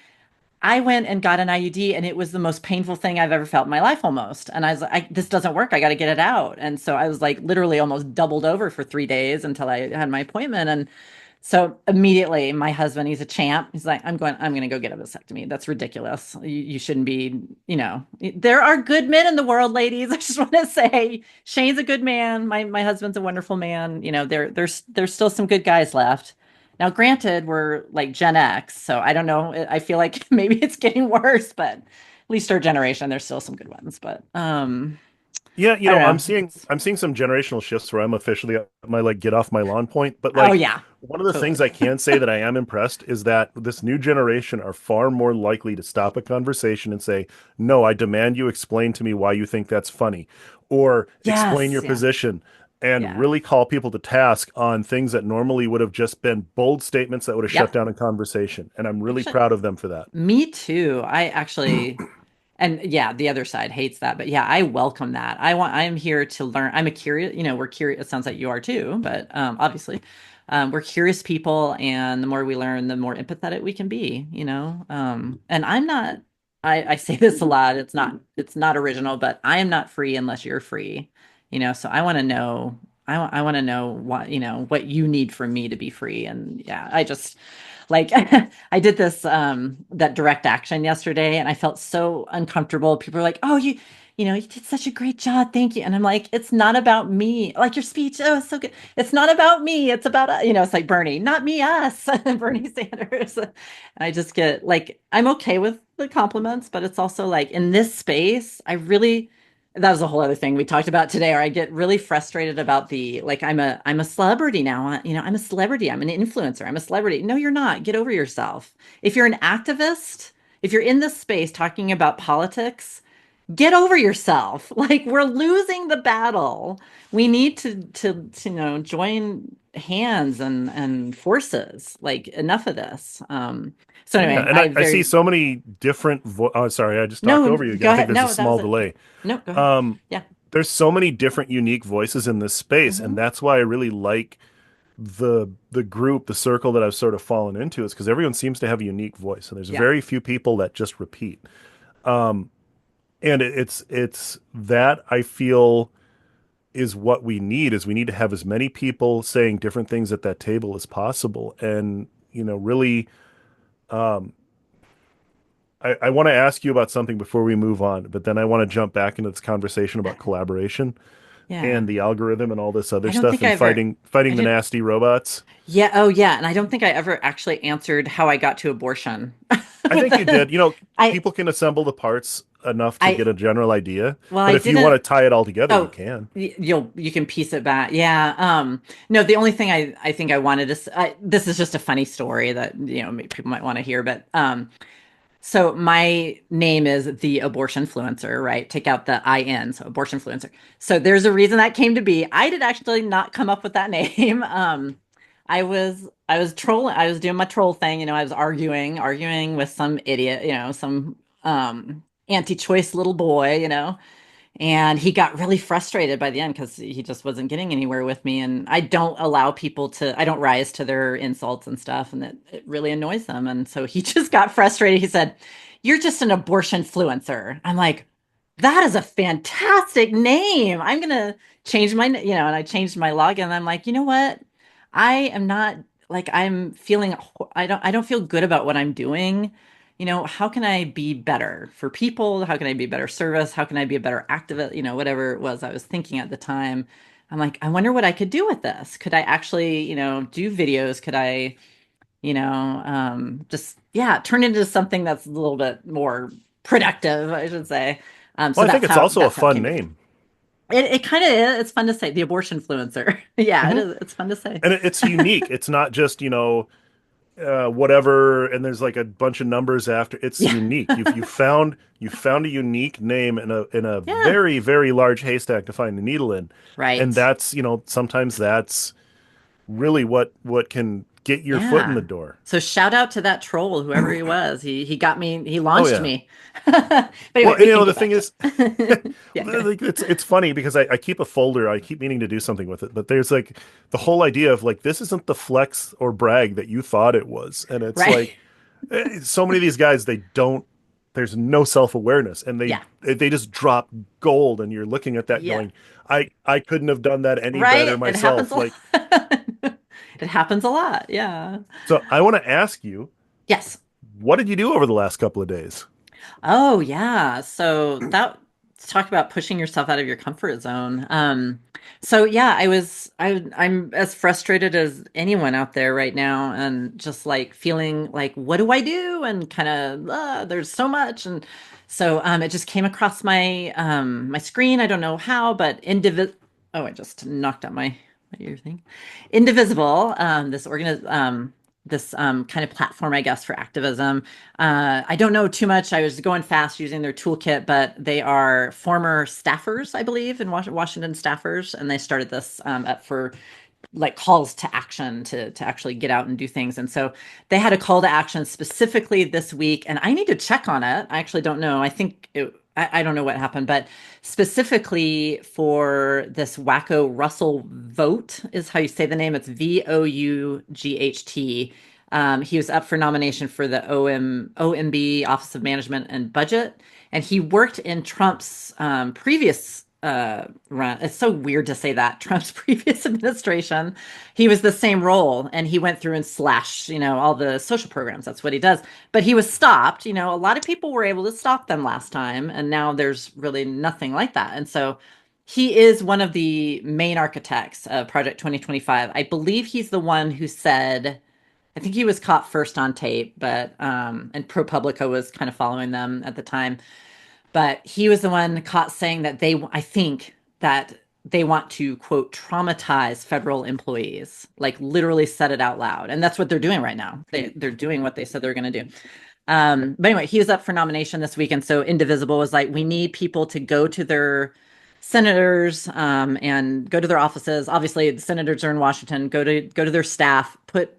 I went and got an IUD and it was the most painful thing I've ever felt in my life almost. And I was like, this doesn't work. I got to get it out. And so I was like literally almost doubled over for 3 days until I had my appointment. And so immediately my husband, he's a champ. He's like, I'm going to go get a vasectomy. That's ridiculous. You shouldn't be, there are good men in the world, ladies. I just want to say Shane's a good man. My husband's a wonderful man. There's still some good guys left. Now, granted, we're like Gen X, so I don't know. I feel like maybe it's getting worse, but at least our generation, there's still some good ones. But Yeah, I don't know. I'm seeing some generational shifts where I'm officially at my like get off my lawn point. But Oh like yeah, one of the things totally. I can say that I am impressed is that this new generation are far more likely to stop a conversation and say, "No, I demand you explain to me why you think that's funny," or explain Yes, your yeah, position and yeah. really call people to task on things that normally would have just been bold statements that would have shut Yep. down a conversation. And I'm really Actually, proud of them for that. me too. I actually, and yeah, the other side hates that, but yeah, I welcome that. I'm here to learn. I'm a curious. We're curious. It sounds like you are too, but obviously. we're curious people, and the more we learn, the more empathetic we can be, and I'm not, I say this a lot, it's not original, but I am not free unless you're free, so I want to know, I want to know what, what you need from me to be free. And yeah, I just like I did this that direct action yesterday, and I felt so uncomfortable. People are like, "Oh, you did such a great job. Thank you." And I'm like, "It's not about me. Like your speech, oh, it's so good. It's not about me. It's about it's like Bernie, not me, us." Bernie Sanders. And I just get like I'm okay with the compliments, but it's also like in this space, I really that was a whole other thing we talked about today, or I get really frustrated about the like I'm a celebrity now. I'm a celebrity. I'm an influencer. I'm a celebrity. No, you're not. Get over yourself. If you're an activist, if you're in this space talking about politics, get over yourself. Like we're losing the battle. We need to join hands and forces. Like enough of this. So Yeah, anyway, and I, I I see very so many different oh, sorry, I just talked no, over you again. go I think ahead. there's a No, that was small it. delay. No, go ahead. Um, Yeah. there's so many different unique voices in this space, and Hmm. that's why I really like the group, the circle that I've sort of fallen into is because everyone seems to have a unique voice, and there's Yeah. very few people that just repeat. And it's that I feel is what we need is we need to have as many people saying different things at that table as possible. And, really, I want to ask you about something before we move on, but then I want to jump back into this conversation about collaboration Yeah. and the algorithm and all this other I don't stuff think I and ever, I fighting the didn't, nasty robots. yeah, oh yeah. And I don't think I ever actually answered how I got to abortion. I With think you the, did. I, People can assemble the parts enough to get I, a general idea, well, but I if you want didn't, to tie it all together, you oh, can. you can piece it back. Yeah. No, the only thing I think I wanted to, this is just a funny story that, people might want to hear, but, so my name is the abortion fluencer, right? Take out the IN, so abortion fluencer. So there's a reason that came to be. I did actually not come up with that name. I was trolling. I was doing my troll thing. I was arguing with some idiot. Some anti-choice little boy. And he got really frustrated by the end because he just wasn't getting anywhere with me. And I don't allow people I don't rise to their insults and stuff. And it really annoys them. And so he just got frustrated. He said, "You're just an abortion fluencer." I'm like, that is a fantastic name. I'm going to change and I changed my login. And I'm like, you know what? I am not like, I'm feeling, I don't feel good about what I'm doing. How can I be better for people? How can I be a better service? How can I be a better activist? Whatever it was I was thinking at the time. I'm like, I wonder what I could do with this. Could I actually, do videos? Could I, just, yeah, turn into something that's a little bit more productive, I should say. Well, So I think that's it's how also a that's how it fun came to be. name. It kind of is. It's fun to say, the abortion fluencer. Yeah, it Hmm. is. It's fun to say. And it's unique. It's not just, whatever, and there's like a bunch of numbers after. It's Yeah. unique. You found a unique name in a Yeah. very, very large haystack to find a needle in. And Right. that's, sometimes that's really what can get your foot in the Yeah. door. So shout out to that troll, whoever he was. He got me, he Oh launched yeah. me. But Well, anyway, and, we can the go thing back to is, it. Yeah, go ahead. like, it's funny because I keep a folder. I keep meaning to do something with it, but there's like the whole idea of like this isn't the flex or brag that you thought it was, and it's Right. like so many of these guys they don't. There's no self-awareness, and they Yeah. they just drop gold, and you're looking at that Yeah. going, I couldn't have done that any better Right. It happens myself. a lot. Like, It happens a lot. Yeah. so I want to ask you, Yes. what did you do over the last couple of days? Oh, yeah. So that let's talk about pushing yourself out of your comfort zone. So yeah, I'm as frustrated as anyone out there right now, and just like feeling like, what do I do? And kind of there's so much. And so it just came across my screen. I don't know how, but oh, I just knocked out my ear thing. Indivisible, this kind of platform, I guess, for activism. I don't know too much. I was going fast using their toolkit, but they are former staffers, I believe, in Washington staffers, and they started this up for like calls to action to actually get out and do things. And so they had a call to action specifically this week, and I need to check on it. I actually don't know. I don't know what happened, but specifically for this Wacko Russell Vogt is how you say the name. It's Vought. He was up for nomination for the OMB Office of Management and Budget, and he worked in Trump's previous run. It's so weird to say that Trump's previous administration. He was the same role, and he went through and slashed, all the social programs. That's what he does. But he was stopped. A lot of people were able to stop them last time, and now there's really nothing like that. And so he is one of the main architects of Project 2025. I believe he's the one who said, I think he was caught first on tape, but and ProPublica was kind of following them at the time. But he was the one caught saying that I think that they want to, quote, traumatize federal employees, like literally said it out loud. And that's what they're doing right now. They're doing what they said they're going to do. But anyway, he was up for nomination this week. And so Indivisible was like, we need people to go to their senators and go to their offices. Obviously, the senators are in Washington. Go to their staff, put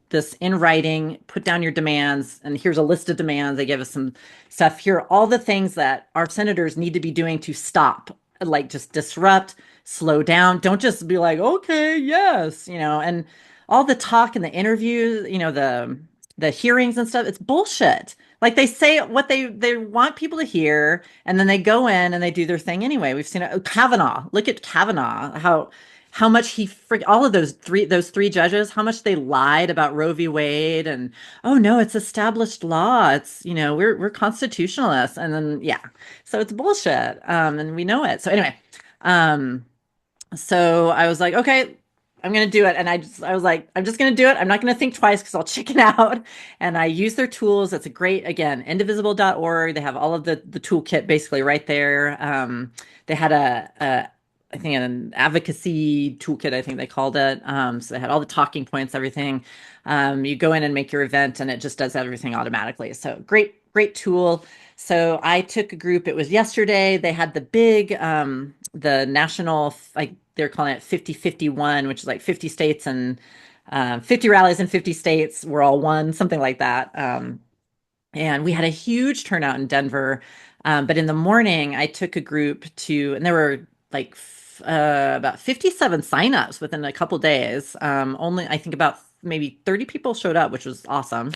this in writing, put down your demands, and here's a list of demands. They give us some stuff. Here are all the things that our senators need to be doing to stop, like just disrupt, slow down. Don't just be like, okay, yes, and all the talk in the interviews, the hearings and stuff, it's bullshit. Like they say what they want people to hear, and then they go in and they do their thing anyway. We've seen it. Kavanaugh. Look at Kavanaugh. How much all of those three judges, how much they lied about Roe v. Wade, and oh no, it's established law. It's we're constitutionalists, and then yeah, so it's bullshit, and we know it. So anyway, um, so I was like, okay, I'm gonna do it. And I was like, I'm just gonna do it. I'm not gonna think twice because I'll chicken out. And I use their tools. It's a great, again, indivisible.org. They have all of the toolkit basically right there. They had I think an advocacy toolkit, I think they called it. So they had all the talking points, everything. You go in and make your event and it just does everything automatically. So great tool. So I took a group, it was yesterday. They had the national, like they're calling it 50-51, which is like 50 states and 50 rallies in 50 states. We're all one, something like that. And we had a huge turnout in Denver. But in the morning, I took a group and there were like about 57 signups within a couple days. Only, I think about maybe 30 people showed up, which was awesome.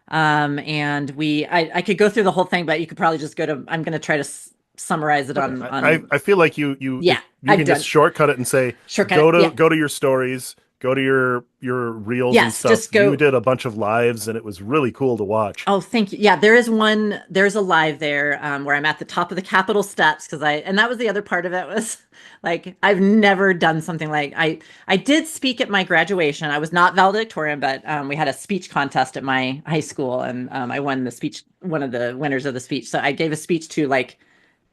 And I could go through the whole thing, but you could probably just I'm going to try to summarize it Okay. on, I feel like you if yeah, you I've can just done shortcut it and say shortcut it. Yeah. go to your stories, go to your reels and Yes. stuff. Just You go. did a bunch of lives and it was really cool to watch. Oh, thank you. Yeah, there's a live there where I'm at the top of the Capitol steps and that was the other part of it was like, I've never done something like, I did speak at my graduation. I was not valedictorian, but we had a speech contest at my high school and I won one of the winners of the speech. So I gave a speech to like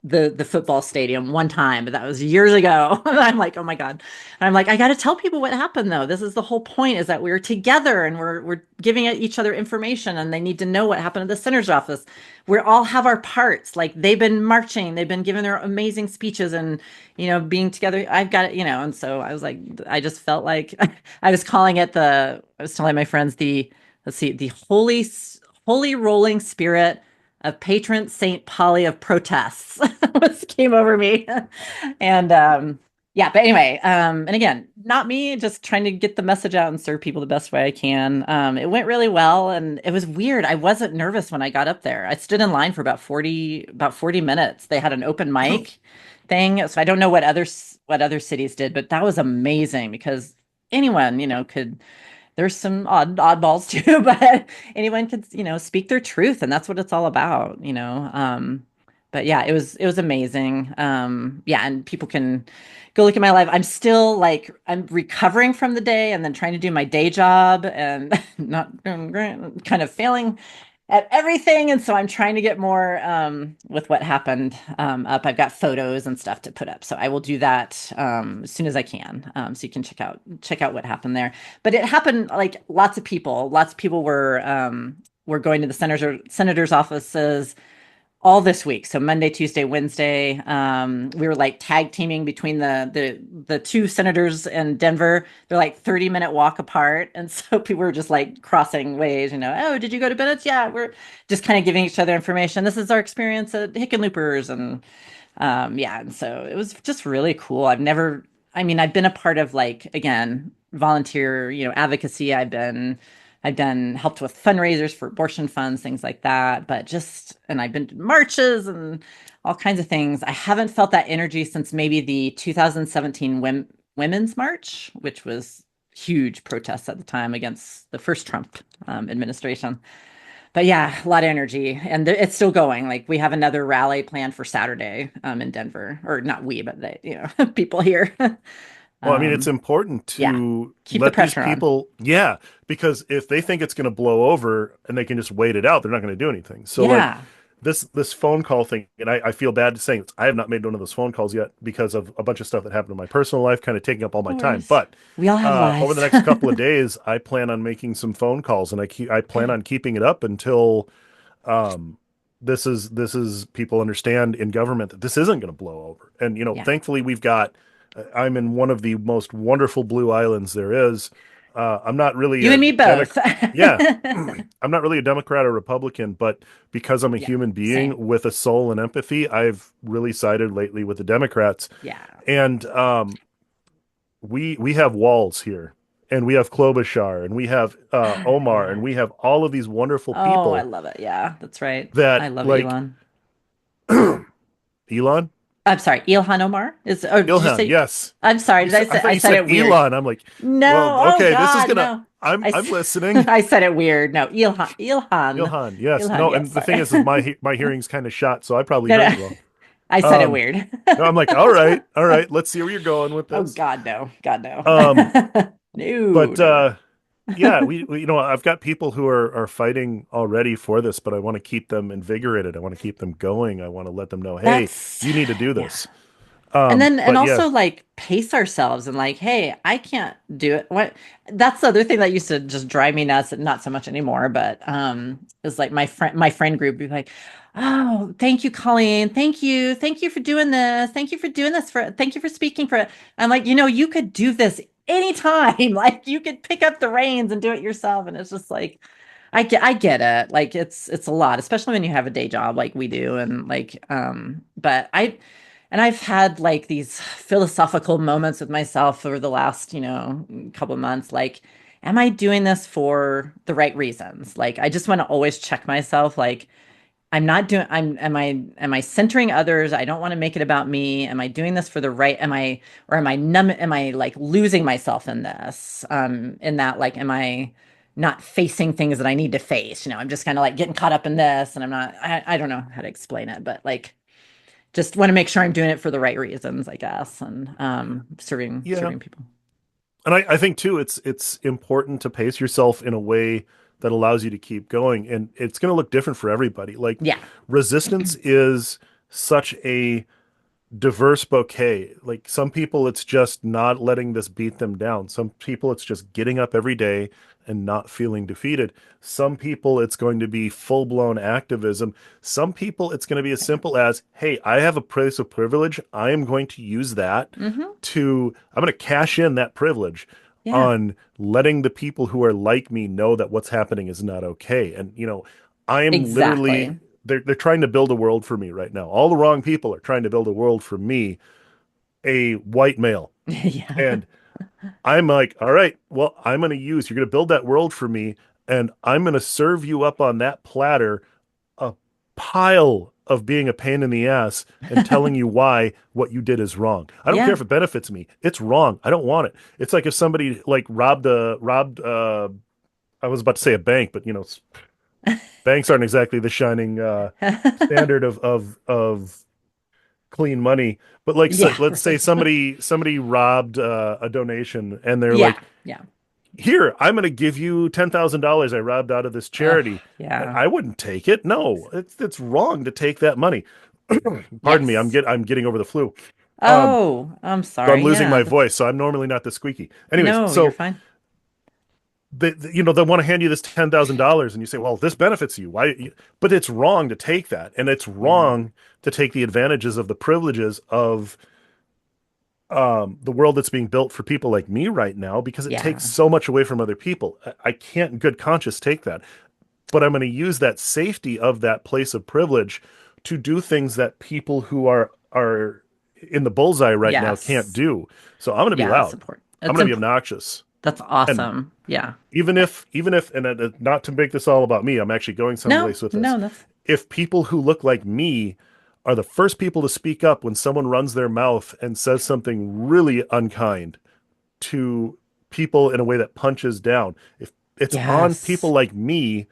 the football stadium one time, but that was years ago. I'm like, oh my God. And I'm like, I got to tell people what happened though. This is the whole point is that we're together and we're giving each other information and they need to know what happened at the senator's office. We all have our parts. Like they've been marching, they've been giving their amazing speeches and, being together. I've got it, and so I was like, I just felt like I was calling it I was telling my friends let's see, the holy rolling spirit of patron Saint Polly of protests came over me. And yeah, but anyway, and again, not me, just trying to get the message out and serve people the best way I can. It went really well and it was weird. I wasn't nervous when I got up there. I stood in line for about 40 minutes. They had an open mic thing. So I don't know what other cities did, but that was amazing because anyone, could there's some oddballs too, but anyone could, speak their truth, and that's what it's all about. But yeah, it was amazing. Yeah, and people can go look at my life. I'm still like I'm recovering from the day and then trying to do my day job and not doing great, kind of failing at everything. And so I'm trying to get more with what happened up. I've got photos and stuff to put up. So I will do that as soon as I can. So you can check out what happened there. But it happened like lots of people were going to the senators' offices all this week. So Monday, Tuesday, Wednesday, we were like tag teaming between the two senators in Denver. They're like 30-minute walk apart, and so people were just like crossing ways. Oh, did you go to Bennett's? Yeah, we're just kind of giving each other information. This is our experience at Hickenloopers, and yeah, and so it was just really cool. I mean, I've been a part of like, again, volunteer, advocacy. I've done helped with fundraisers for abortion funds, things like that. And I've been to marches and all kinds of things. I haven't felt that energy since maybe the 2017 Women's March, which was huge protests at the time against the first Trump administration. But yeah, a lot of energy, and it's still going. Like we have another rally planned for Saturday in Denver, or not we, but people here. Well, I mean, it's um, important yeah, to keep the let these pressure on. people, yeah, because if they think it's going to blow over and they can just wait it out, they're not going to do anything. So, like Yeah, this phone call thing, and I feel bad saying this, I have not made one of those phone calls yet because of a bunch of stuff that happened in my personal life, kind of taking up all my no time. worries. But We all have over the lives. next couple of days, I plan on making some phone calls, and I plan Good. on keeping it up until um, this is people understand in government that this isn't going to blow over. And Yeah, thankfully we've got. I'm in one of the most wonderful blue islands there is. I'm not really you a and me both. Democrat. Yeah, I'm not really a Democrat or Republican, but because I'm a Yeah, human being same. with a soul and empathy, I've really sided lately with the Democrats. Yeah. And we have walls here, and we have Klobuchar, and we have Omar, and Yeah. we have all of these wonderful Oh, I people love it. Yeah, that's right. I that love like Elon. Elon, I'm sorry, Ilhan Omar is. Oh, did you Ilhan. say? Yes, I'm sorry. you said. I thought I you said said it weird. Elon. I'm like, well, No. Oh okay, this is God, gonna. no. I'm listening. I said it weird. No, Ilhan. Yes. Ilhan. No. Yes, And the sorry. thing is my hearing's kind of shot, so I probably No, heard no. it wrong. I said it Um. weird. No. I'm like, all right, all right. Let's see where you're going with Oh this. God, no. God, no. Um. No, But no, no. yeah, I've got people who are fighting already for this, but I want to keep them invigorated. I want to keep them going. I want to let them know, hey, That's you need to do yeah. this. And But yeah, also like pace ourselves and like, hey, I can't do it. What That's the other thing that used to just drive me nuts, not so much anymore, but is like my friend group be like, oh, thank you, Colleen. Thank you. Thank you for doing this. Thank you for doing this thank you for speaking for it. I'm like, you could do this anytime. Like you could pick up the reins and do it yourself. And it's just like I get it. Like it's a lot, especially when you have a day job like we do. And like but I've had like these philosophical moments with myself over the last, couple of months. Like, am I doing this for the right reasons? Like, I just want to always check myself. Like, am I centering others? I don't want to make it about me. Am I doing this for the right? Am I like losing myself in this? In that, like, am I not facing things that I need to face? I'm just kind of like getting caught up in this and I don't know how to explain it, but like, just want to make sure I'm doing it for the right reasons, I guess, and yeah. serving people. And I think too, it's important to pace yourself in a way that allows you to keep going. And it's going to look different for everybody. Like Yeah. resistance is such a diverse bouquet. Like some people, it's just not letting this beat them down. Some people, it's just getting up every day and not feeling defeated. Some people, it's going to be full blown activism. Some people, it's going to be as simple as, hey, I have a place of privilege. I am going to use that Hmm. I'm going to cash in that privilege Yeah. on letting the people who are like me know that what's happening is not okay. And, I am literally Exactly. they're trying to build a world for me right now. All the wrong people are trying to build a world for me, a white male. Yeah. And I'm like, all right, well, you're going to build that world for me, and I'm going to serve you up on that platter a pile of being a pain in the ass and telling you why what you did is wrong. I don't care Yeah. if it benefits me. It's wrong. I don't want it. It's like if somebody like robbed I was about to say a bank, but banks aren't exactly the shining standard of clean money. But like, so, Yeah. let's say Right. somebody robbed a donation, and they're Yeah. like, Yeah. "Here, I'm going to give you $10,000 I robbed out of this Ugh, charity." yeah. I wouldn't take it. No, it's wrong to take that money. Pardon me, Yes. I'm getting over the flu. Um, Oh, I'm so I'm sorry. losing Yeah. my voice. So I'm normally not this squeaky. Anyways, No, you're so fine. they want to hand you this $10,000 and you say, well, this benefits you. Why? But it's wrong to take that. And it's Yeah. wrong to take the advantages of the privileges of the world that's being built for people like me right now because it takes Yeah. so much away from other people. I can't in good conscience take that. But I'm going to use that safety of that place of privilege to do things that people who are in the bullseye right now can't Yes. do. So I'm going to be Yeah, it's loud. important. I'm It's going to be important. obnoxious. That's And awesome. Yeah. even if and not to make this all about me, I'm actually going No, someplace with this. no, that's If people who look like me are the first people to speak up when someone runs their mouth and says something really unkind to people in a way that punches down, if it's on people yes. like me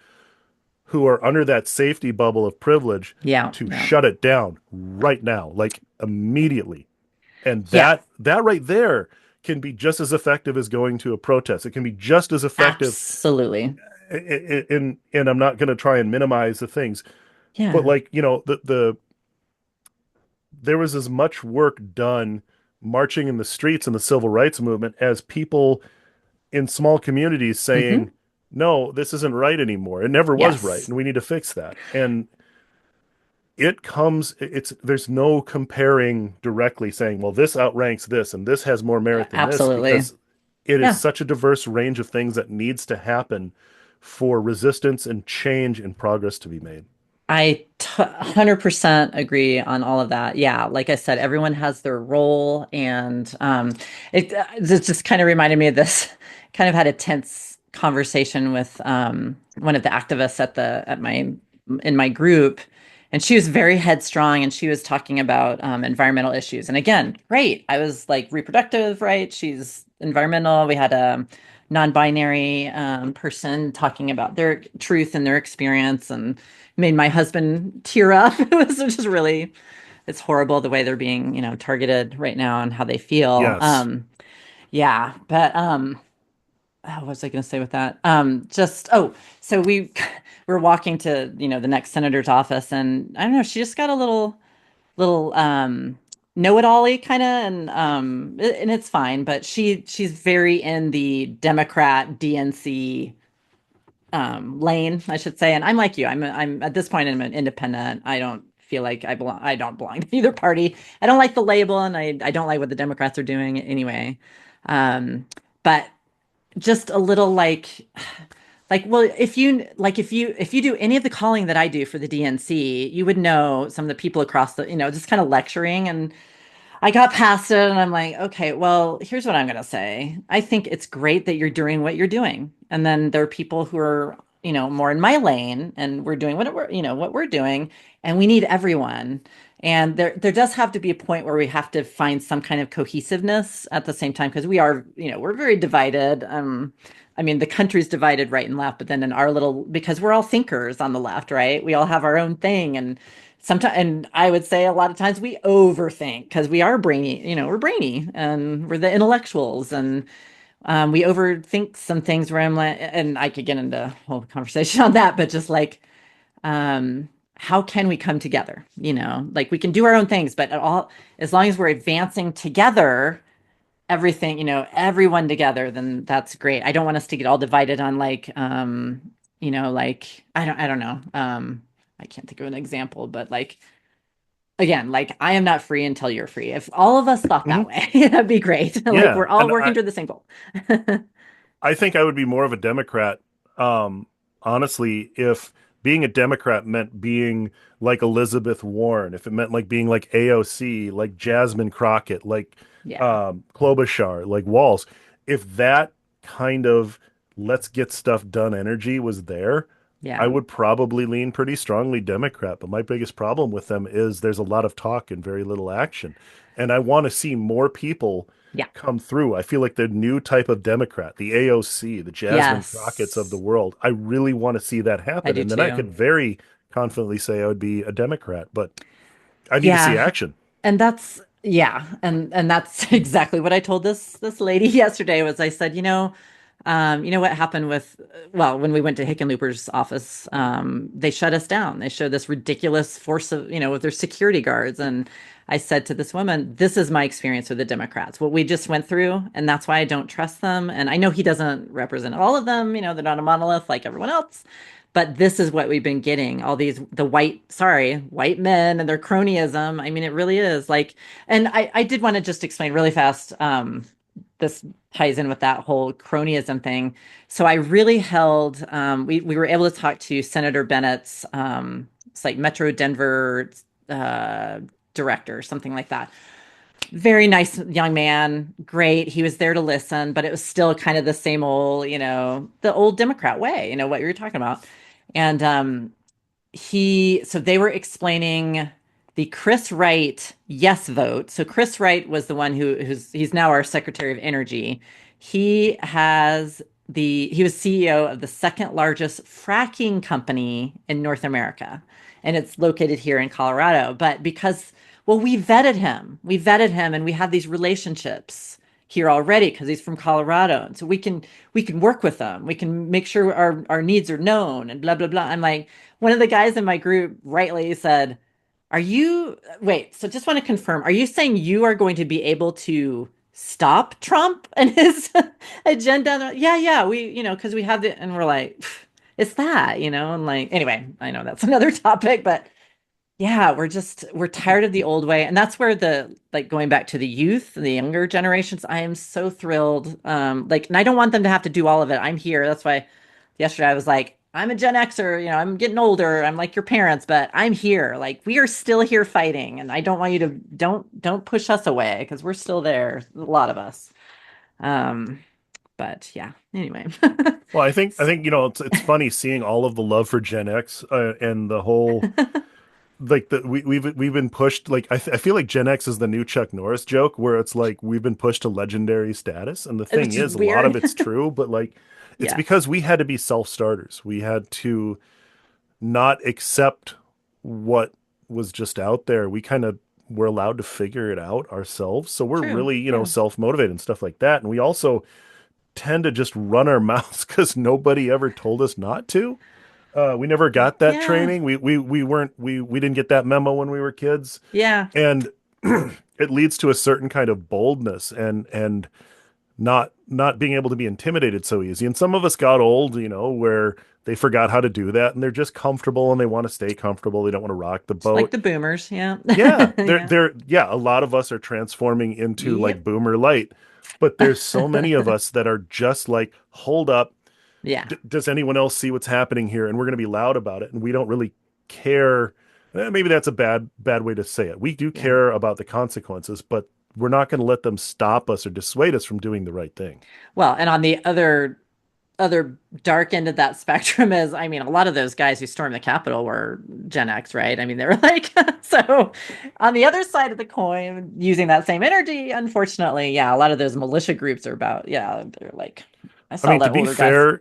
who are under that safety bubble of privilege Yeah, to yeah. shut it down right now, like immediately. And Yeah, that right there can be just as effective as going to a protest. It can be just as effective absolutely. and I'm not going to try and minimize the things, but Yeah. like, there was as much work done marching in the streets in the civil rights movement as people in small communities Hmm. saying, no, this isn't right anymore. It never was right, Yes. and we need to fix that. And there's no comparing directly saying, well, this outranks this and this has more merit than this Absolutely. because it is Yeah. such a diverse range of things that needs to happen for resistance and change and progress to be made. 100% agree on all of that. Yeah, like I said, everyone has their role, and it just kind of reminded me of this. Kind of had a tense conversation with one of the activists at my in my group, and she was very headstrong, and she was talking about environmental issues. And again, great. I was like reproductive, right? She's environmental. We had a non-binary person talking about their truth and their experience, and made my husband tear up. It was just really, it's horrible the way they're being, targeted right now and how they feel. Yes. Yeah, but what was I going to say with that? So we we're walking to, the next senator's office, and I don't know, she just got a little know-it-all-y kind of, and it's fine, but she's very in the Democrat DNC lane, I should say. And I'm like you. I'm at this point, I'm an independent. I don't feel like I don't belong to either party. I don't like the label, and I don't like what the Democrats are doing anyway. But just a little well, if you do any of the calling that I do for the DNC, you would know some of the people across the, just kind of lecturing. And I got past it, and I'm like, okay, well, here's what I'm going to say. I think it's great that you're doing what you're doing. And then there are people who are, more in my lane, and we're doing what we're doing, and we need everyone. And there does have to be a point where we have to find some kind of cohesiveness at the same time, because we are, we're very divided. I mean, the country's divided right and left, but then in our little, because we're all thinkers on the left, right? We all have our own thing, and sometimes, and I would say a lot of times we overthink because we are brainy, we're brainy, and we're the intellectuals, and we overthink some things where I'm like, and I could get into a whole conversation on that, but just like, how can we come together? Like we can do our own things, but as long as we're advancing together, everything, everyone together, then that's great. I don't want us to get all divided on like, like I don't know. I can't think of an example, but like again, like I am not free until you're free. If all of us thought that Mhm. way, that'd be great. Like Yeah. we're all And working toward the same goal. I think I would be more of a Democrat, honestly, if being a Democrat meant being like Elizabeth Warren, if it meant like being like AOC, like Jasmine Crockett, like Yeah. Klobuchar, like Walls. If that kind of let's get stuff done energy was there, I Yeah. would probably lean pretty strongly Democrat. But my biggest problem with them is there's a lot of talk and very little action. And I want to see more people Yeah. come through. I feel like the new type of Democrat, the AOC, the Jasmine Crockett's of the Yes. world, I really want to see that I happen. do And then I too. could very confidently say I would be a Democrat, but I need to see Yeah. action. And that's yeah, and that's exactly what I told this lady yesterday was I said, You know what happened with, well, when we went to Hickenlooper's office, they shut us down. They showed this ridiculous force of, with their security guards. And I said to this woman, this is my experience with the Democrats, what we just went through. And that's why I don't trust them. And I know he doesn't represent all of them. They're not a monolith like everyone else. But this is what we've been getting, all these, the white men and their cronyism. I mean, it really is like, and I did want to just explain really fast. This ties in with that whole cronyism thing. So I really held, we were able to talk to Senator Bennett's, it's like Metro Denver uh, director, something like that. Very nice young man, great. He was there to listen, but it was still kind of the same old, the old Democrat way, what you were talking about. And so they were explaining the Chris Wright yes vote. So Chris Wright was the one he's now our Secretary of Energy. He was CEO of the second largest fracking company in North America, and it's located here in Colorado. But well, we vetted him, and we have these relationships here already because he's from Colorado, and so we can work with them. We can make sure our needs are known, and blah blah blah. I'm like, one of the guys in my group rightly said, wait, so just want to confirm, are you saying you are going to be able to stop Trump and his agenda? Yeah, yeah, because we have the, and we're like, it's that, and like, anyway, I know that's another topic, but yeah, we're tired of the old way. And that's where like going back to the youth, the younger generations, I am so thrilled. Like, and I don't want them to have to do all of it. I'm here. That's why yesterday I was like, I'm a Gen Xer, I'm getting older. I'm like your parents, but I'm here. Like we are still here fighting. And I don't want you to don't push us away because we're still there, a lot of us. Um, but yeah, anyway. Well, I think it's funny seeing all of the love for Gen X and the whole like we've been pushed like I feel like Gen X is the new Chuck Norris joke where it's like we've been pushed to legendary status, and the thing Which is is a lot of weird. it's true, but like it's Yeah, because we had to be self-starters. We had to not accept what was just out there. We kind of were allowed to figure it out ourselves. So we're true. really, Yeah. self-motivated and stuff like that. And we also tend to just run our mouths because nobody ever told us not to. We never got that Yeah. training. We didn't get that memo when we were kids, Yeah. and it leads to a certain kind of boldness and not being able to be intimidated so easy. And some of us got old, where they forgot how to do that, and they're just comfortable and they want to stay comfortable. They don't want to rock the It's like boat. the boomers. Yeah. Yeah, Yeah. yeah, a lot of us are transforming into like Yep. boomer light, but there's so many of us that are just like, hold up, Yeah. does anyone else see what's happening here? And we're going to be loud about it, and we don't really care. Maybe that's a bad way to say it. We do Yeah. care about the consequences, but we're not going to let them stop us or dissuade us from doing the right thing. Well, and on the other dark end of that spectrum is, I mean, a lot of those guys who stormed the Capitol were Gen X, right? I mean, they were like, so on the other side of the coin, using that same energy, unfortunately, yeah, a lot of those militia groups are about, yeah, they're like, I I saw mean, to the be older guys.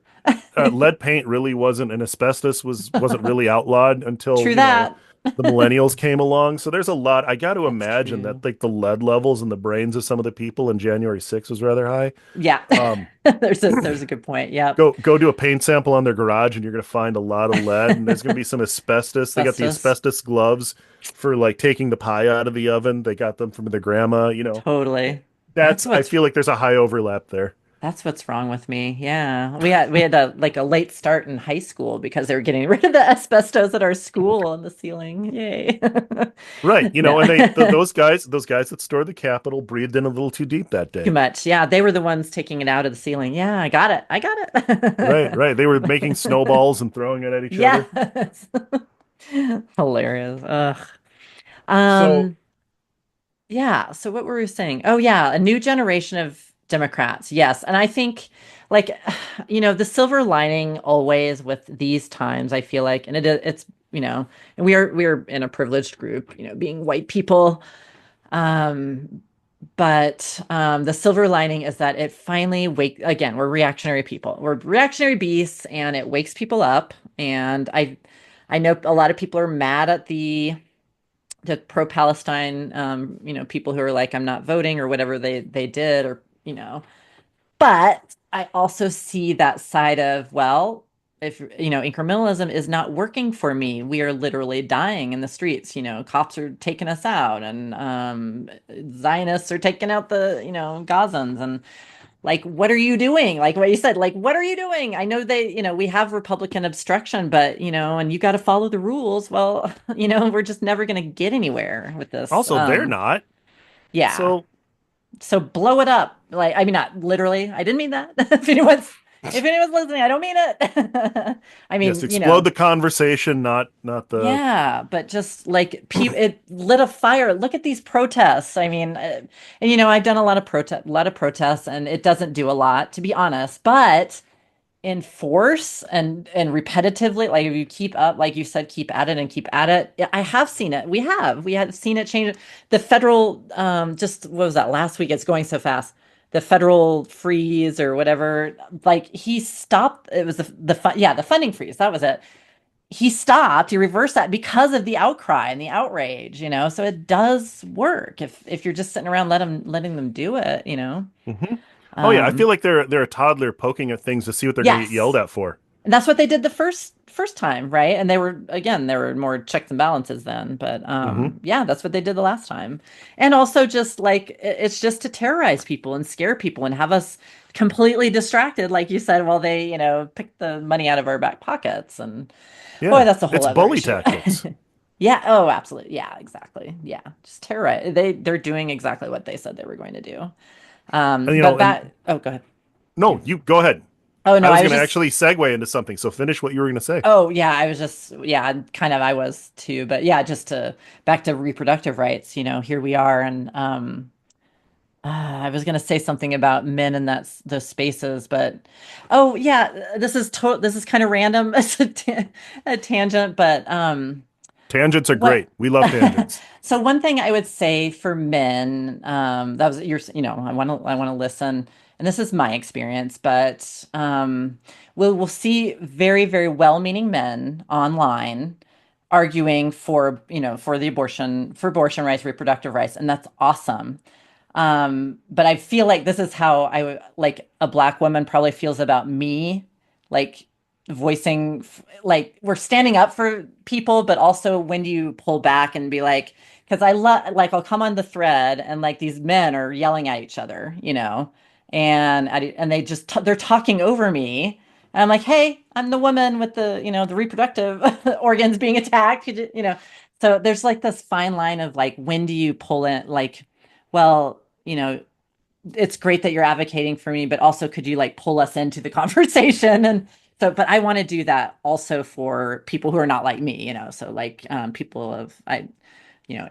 fair, lead paint really wasn't, and asbestos wasn't really outlawed until, True that. the millennials came along. So there's a lot. I got to That's imagine true. that like the lead levels in the brains of some of the people in January 6th was rather high. Yeah. Um, There's a good point. Yep. go do a paint sample on their garage and you're going to find a lot of lead, and there's going to be some asbestos. They got the Asbestos. asbestos gloves for like taking the pie out of the oven. They got them from their grandma. Totally. That's I what's feel like there's a high overlap there. That's what's wrong with me. Yeah. We had a late start in high school because they were getting rid of the asbestos at our school on the ceiling. Yay. Right, No. and those guys that stored the Capitol breathed in a little too deep that Too day. much. Yeah, they were the ones taking it out of the ceiling. Yeah, I got it. I got Right, it. right. They were making snowballs and throwing it at each other. Yes. Hilarious. Ugh. So, Um, Yeah. So what were we saying? Oh, yeah, a new generation of Democrats. Yes. And I think like the silver lining always with these times, I feel like, and it's, and we are in a privileged group, being white people. Um, but the silver lining is that it finally again, we're reactionary people. We're reactionary beasts, and it wakes people up. And I know a lot of people are mad at the pro-Palestine, people who are like, I'm not voting or whatever they did, or, but I also see that side of, well, if incrementalism is not working for me, we are literally dying in the streets. Cops are taking us out, and Zionists are taking out the Gazans, and like, what are you doing? Like what you said, like, what are you doing? I know we have Republican obstruction, but and you got to follow the rules. Well, we're just never going to get anyonewith this. Also, they're not. Yeah. So So blow it up. Like, I mean, not literally. I didn't mean that. If anyone's listening, I don't mean it. I yes, mean, explode the conversation, not the. yeah, but just like it lit a fire. Look at these protests. I mean, and I've done a lot of protests, and it doesn't do a lot, to be honest. But enforce and repetitively, like if you keep up, like you said, keep at it and keep at it. I have seen it. We have seen it change. The federal just what was that last week? It's going so fast. The federal freeze or whatever, like he stopped. It was the funding freeze. That was it. He reversed that because of the outcry and the outrage. So it does work if you're just sitting around letting them do it. Mhm. Oh yeah, I feel um like they're a toddler poking at things to see what they're going to get yelled yes. at for. And that's what they did the first time, right? And there were more checks and balances then, but Hmm. yeah, that's what they did the last time. And also just like it's just to terrorize people and scare people and have us completely distracted, like you said, while they, pick the money out of our back pockets. And boy, Yeah, that's a whole it's other bully issue. tactics. Yeah, oh, absolutely. Yeah, exactly. Yeah. Just terrorize. They're doing exactly what they said they were going to do. And But and go ahead. Yeah. no, you go ahead. Oh no, I was I going was to just actually segue into something, so finish what you were going to say. Oh yeah, I was just yeah, kind of I was too, but yeah, just to back to reproductive rights, here we are, and I was gonna say something about men in those spaces, but oh yeah, this is kind of random. It's a tangent, but Tangents are what great. We love tangents. so one thing I would say for men, that was I want to listen, and this is my experience, but we'll see very, very well-meaning men online arguing for abortion rights, reproductive rights, and that's awesome. But I feel like this is how like a black woman probably feels about me, like like we're standing up for people, but also when do you pull back and be like, because I love, like, I'll come on the thread and like these men are yelling at each other, and they they're talking over me. And I'm like, hey, I'm the woman with the reproductive organs being attacked, So there's like this fine line of like, when do you pull in, like, well, it's great that you're advocating for me, but also could you like pull us into the conversation? And so, but I want to do that also for people who are not like me, so like people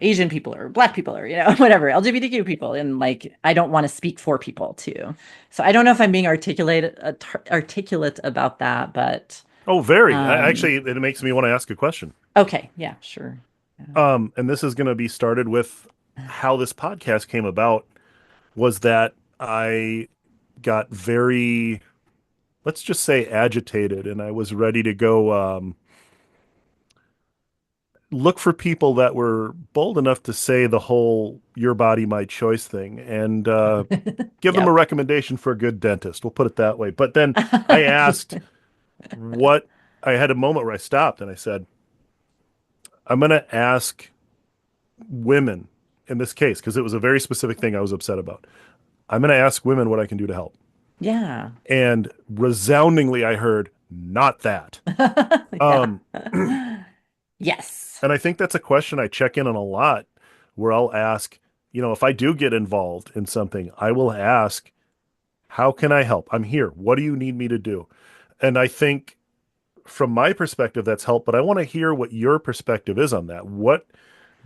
Asian people or black people or, whatever, LGBTQ people. And like, I don't want to speak for people too. So I don't know if I'm being articulate about that, but Oh, very. um, Actually, it makes me want to ask a question. okay. Yeah, sure. Yeah. And this is going to be started with how this podcast came about was that I got very, let's just say, agitated, and I was ready to go look for people that were bold enough to say the whole "your body, my choice" thing, and give them a Yep. recommendation for a good dentist. We'll put it that way. But then I asked what I had a moment where I stopped and I said, I'm going to ask women in this case, because it was a very specific thing I was upset about. I'm going to ask women what I can do to help. Yeah. And resoundingly, I heard, not that. Yeah. Um, Yes. and I think that's a question I check in on a lot, where I'll ask, if I do get involved in something, I will ask, how can I help? I'm here. What do you need me to do? And I think from my perspective, that's help, but I want to hear what your perspective is on that. What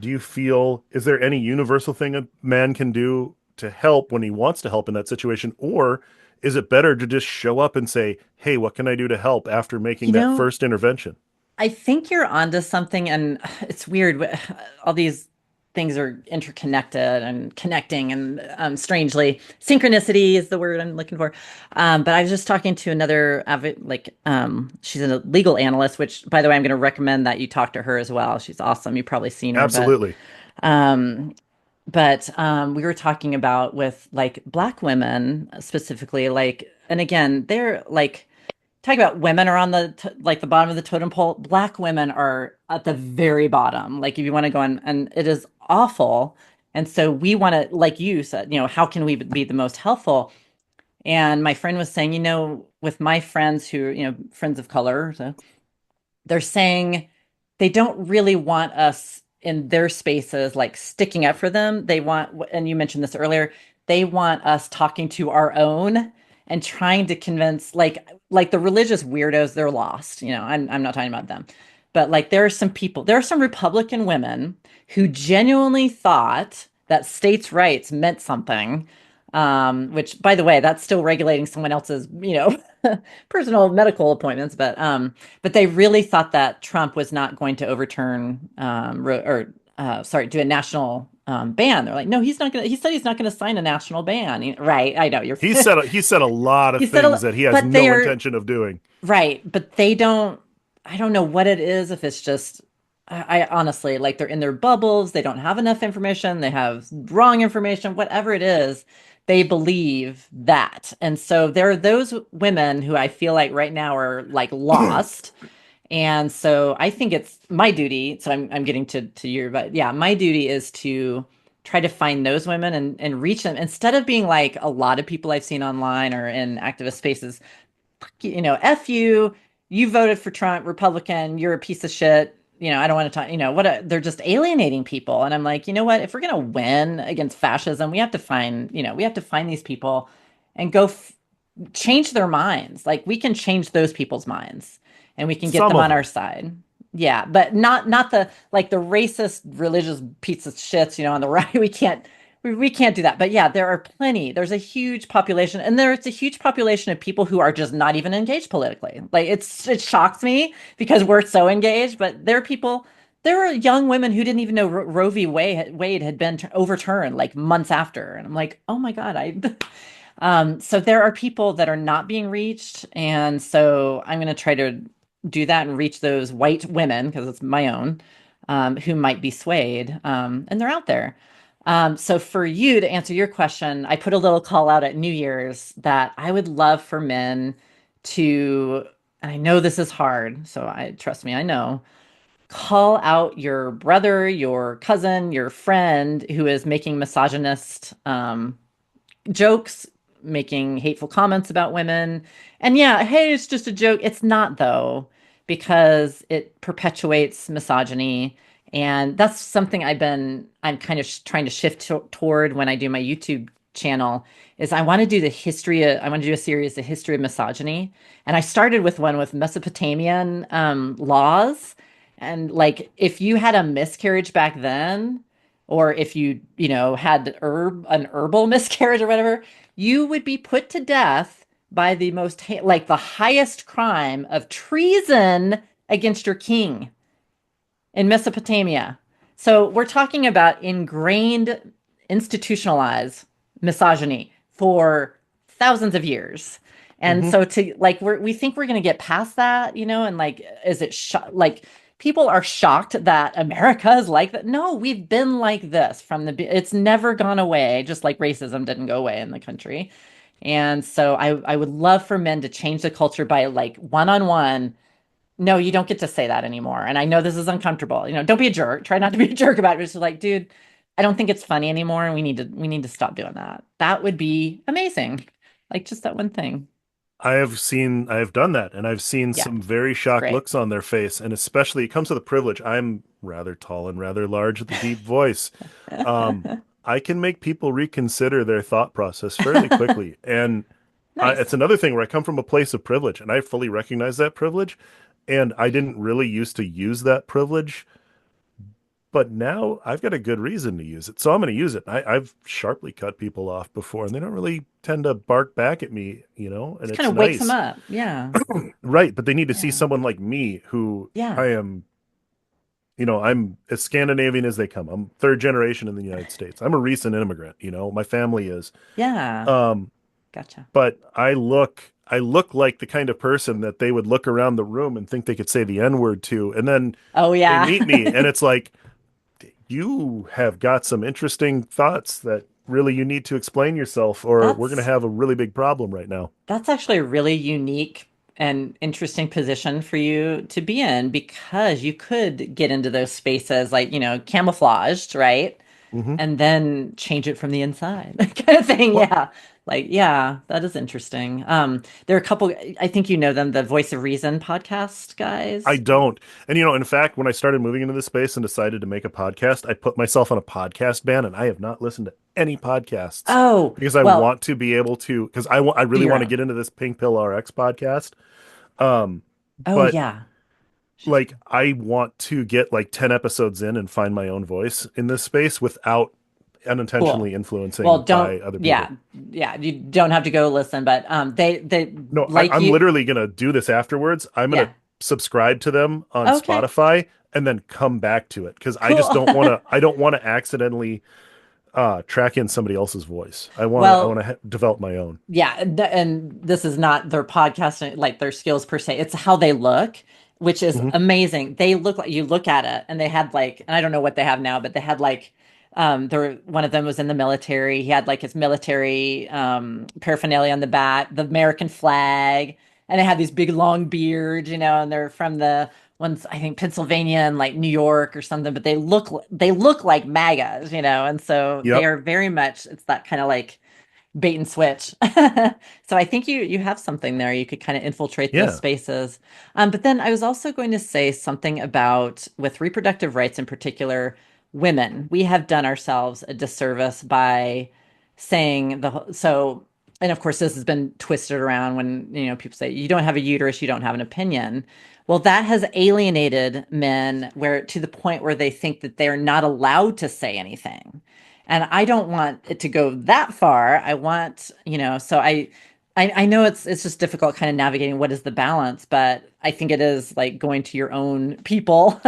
do you feel? Is there any universal thing a man can do to help when he wants to help in that situation? Or is it better to just show up and say, hey, what can I do to help after making You that know, first intervention? I think you're onto something, and it's weird. All these things are interconnected and connecting, and strangely, synchronicity is the word I'm looking for. But I was just talking to another, she's a legal analyst, which, by the way, I'm going to recommend that you talk to her as well. She's awesome. You've probably seen her, but Absolutely. um, we were talking about with like black women specifically, like and again, they're like talk about women are on the like the bottom of the totem pole. Black women are at the very bottom. Like if you want to go on, and it is awful. And so we want to, like you said, how can we be the most helpful? And my friend was saying, with my friends who, friends of color, so they're saying they don't really want us in their spaces like sticking up for them. They want, and you mentioned this earlier, they want us talking to our own and trying to convince like the religious weirdos, they're lost. I'm not talking about them. But like there are some Republican women who genuinely thought that states' rights meant something. Which by the way, that's still regulating someone else's, personal medical appointments, but they really thought that Trump was not going to overturn or sorry, do a national ban. They're like, no, he's not going to. He said he's not going to sign a national ban. Right? I know you're. He said a lot of He said, things that he has but they no are intention of doing. right. But they don't. I don't know what it is. If it's just. I honestly like they're in their bubbles. They don't have enough information. They have wrong information. Whatever it is, they believe that. And so there are those women who I feel like right now are like lost. And so I think it's my duty. So I'm getting to your, but yeah, my duty is to try to find those women and reach them instead of being like a lot of people I've seen online or in activist spaces, F you, you voted for Trump, Republican, you're a piece of shit. I don't want to talk, they're just alienating people. And I'm like, you know what? If we're going to win against fascism, we have to find these people and change their minds. Like we can change those people's minds and we can get Some them of on our them. side. Yeah, but not the like the racist religious piece of shits, on the right. We can't do that. But yeah, there are plenty. There's a huge population and there's a huge population of people who are just not even engaged politically. Like it shocks me because we're so engaged, but there are young women who didn't even know Roe v. Wade had been overturned like months after. And I'm like, oh my God, so there are people that are not being reached, and so I'm going to try to do that and reach those white women because it's my own who might be swayed, and they're out there. So for you to answer your question, I put a little call out at New Year's that I would love for men to, and I know this is hard, so I trust me, I know, call out your brother, your cousin, your friend who is making misogynist jokes, making hateful comments about women. And yeah, hey, it's just a joke. It's not, though, because it perpetuates misogyny. And that's something I'm kind of trying to shift toward when I do my YouTube channel is I want to do I want to do a series, the history of misogyny. And I started with one with Mesopotamian laws. And like, if you had a miscarriage back then, or if had an herbal miscarriage or whatever, you would be put to death by like the highest crime of treason against your king in Mesopotamia. So we're talking about ingrained, institutionalized misogyny for thousands of years. And Hmm. so to like we think we're going to get past that, and like like people are shocked that America is like that. No, we've been like this it's never gone away, just like racism didn't go away in the country. And so I would love for men to change the culture by like one-on-one. No, you don't get to say that anymore. And I know this is uncomfortable. Don't be a jerk. Try not to be a jerk about it. It's just like, dude, I don't think it's funny anymore, and we need to stop doing that. That would be amazing. Like just that one thing. I have done that, and I've seen Yeah, some very it's shocked great. looks on their face, and especially it comes with a privilege. I'm rather tall and rather large with a deep voice. Um, I can make people reconsider their thought process fairly quickly, and it's Nice. another thing where I come from a place of privilege, and I fully recognize that privilege, and I didn't really used to use that privilege, but now I've got a good reason to use it, so I'm going to use it. I've sharply cut people off before, and they don't really tend to bark back at me, and Just kind it's of wakes them nice. up. Yeah. Right, but they need to see Yeah. someone like me who Yeah. I am, I'm as Scandinavian as they come. I'm third generation in the United States. I'm a recent immigrant, my family is. Yeah. Um, Gotcha. but I look like the kind of person that they would look around the room and think they could say the N-word to, and then Oh they yeah. meet me and it's like you have got some interesting thoughts that really, you need to explain yourself, or we're going to That's have a really big problem right now. That's actually a really unique and interesting position for you to be in because you could get into those spaces like, camouflaged, right? Hmm. And then change it from the inside, kind of thing. Well, Yeah. Like, yeah, that is interesting. There are a couple, I think you know them, the Voice of Reason podcast I guys. don't. And in fact, when I started moving into this space and decided to make a podcast, I put myself on a podcast ban, and I have not listened to any podcasts Oh, because I well, want to be able to, because I do really your want to own. get into this Pink Pill RX podcast. Um, Oh, but yeah. She's like good. I want to get like 10 episodes in and find my own voice in this space without Cool. unintentionally Well, influencing don't, by other yeah, people. yeah, you don't have to go listen, but they No, like I'm you. literally gonna do this afterwards. I'm gonna Yeah. subscribe to them on Okay. Spotify and then come back to it because I just Cool. don't want to. I don't want to accidentally track in somebody else's voice. I want Well, to develop my own. yeah, and this is not their podcasting, like their skills per se. It's how they look, which is Hmm. amazing. They look like you look at it, and they had like, and I don't know what they have now, but they had like, one of them was in the military. He had like his military paraphernalia on the back, the American flag, and they had these big long beards, and they're from the ones I think Pennsylvania and like New York or something, but they look like MAGAs, and so they Yep. are very much. It's that kind of like bait and switch. So I think you have something there. You could kind of infiltrate those Yeah. spaces. But then I was also going to say something about with reproductive rights in particular, women. We have done ourselves a disservice by saying and of course this has been twisted around when people say you don't have a uterus, you don't have an opinion. Well, that has alienated men where to the point where they think that they're not allowed to say anything. And I don't want it to go that far. I want, so I know it's just difficult kind of navigating what is the balance, but I think it is like going to your own people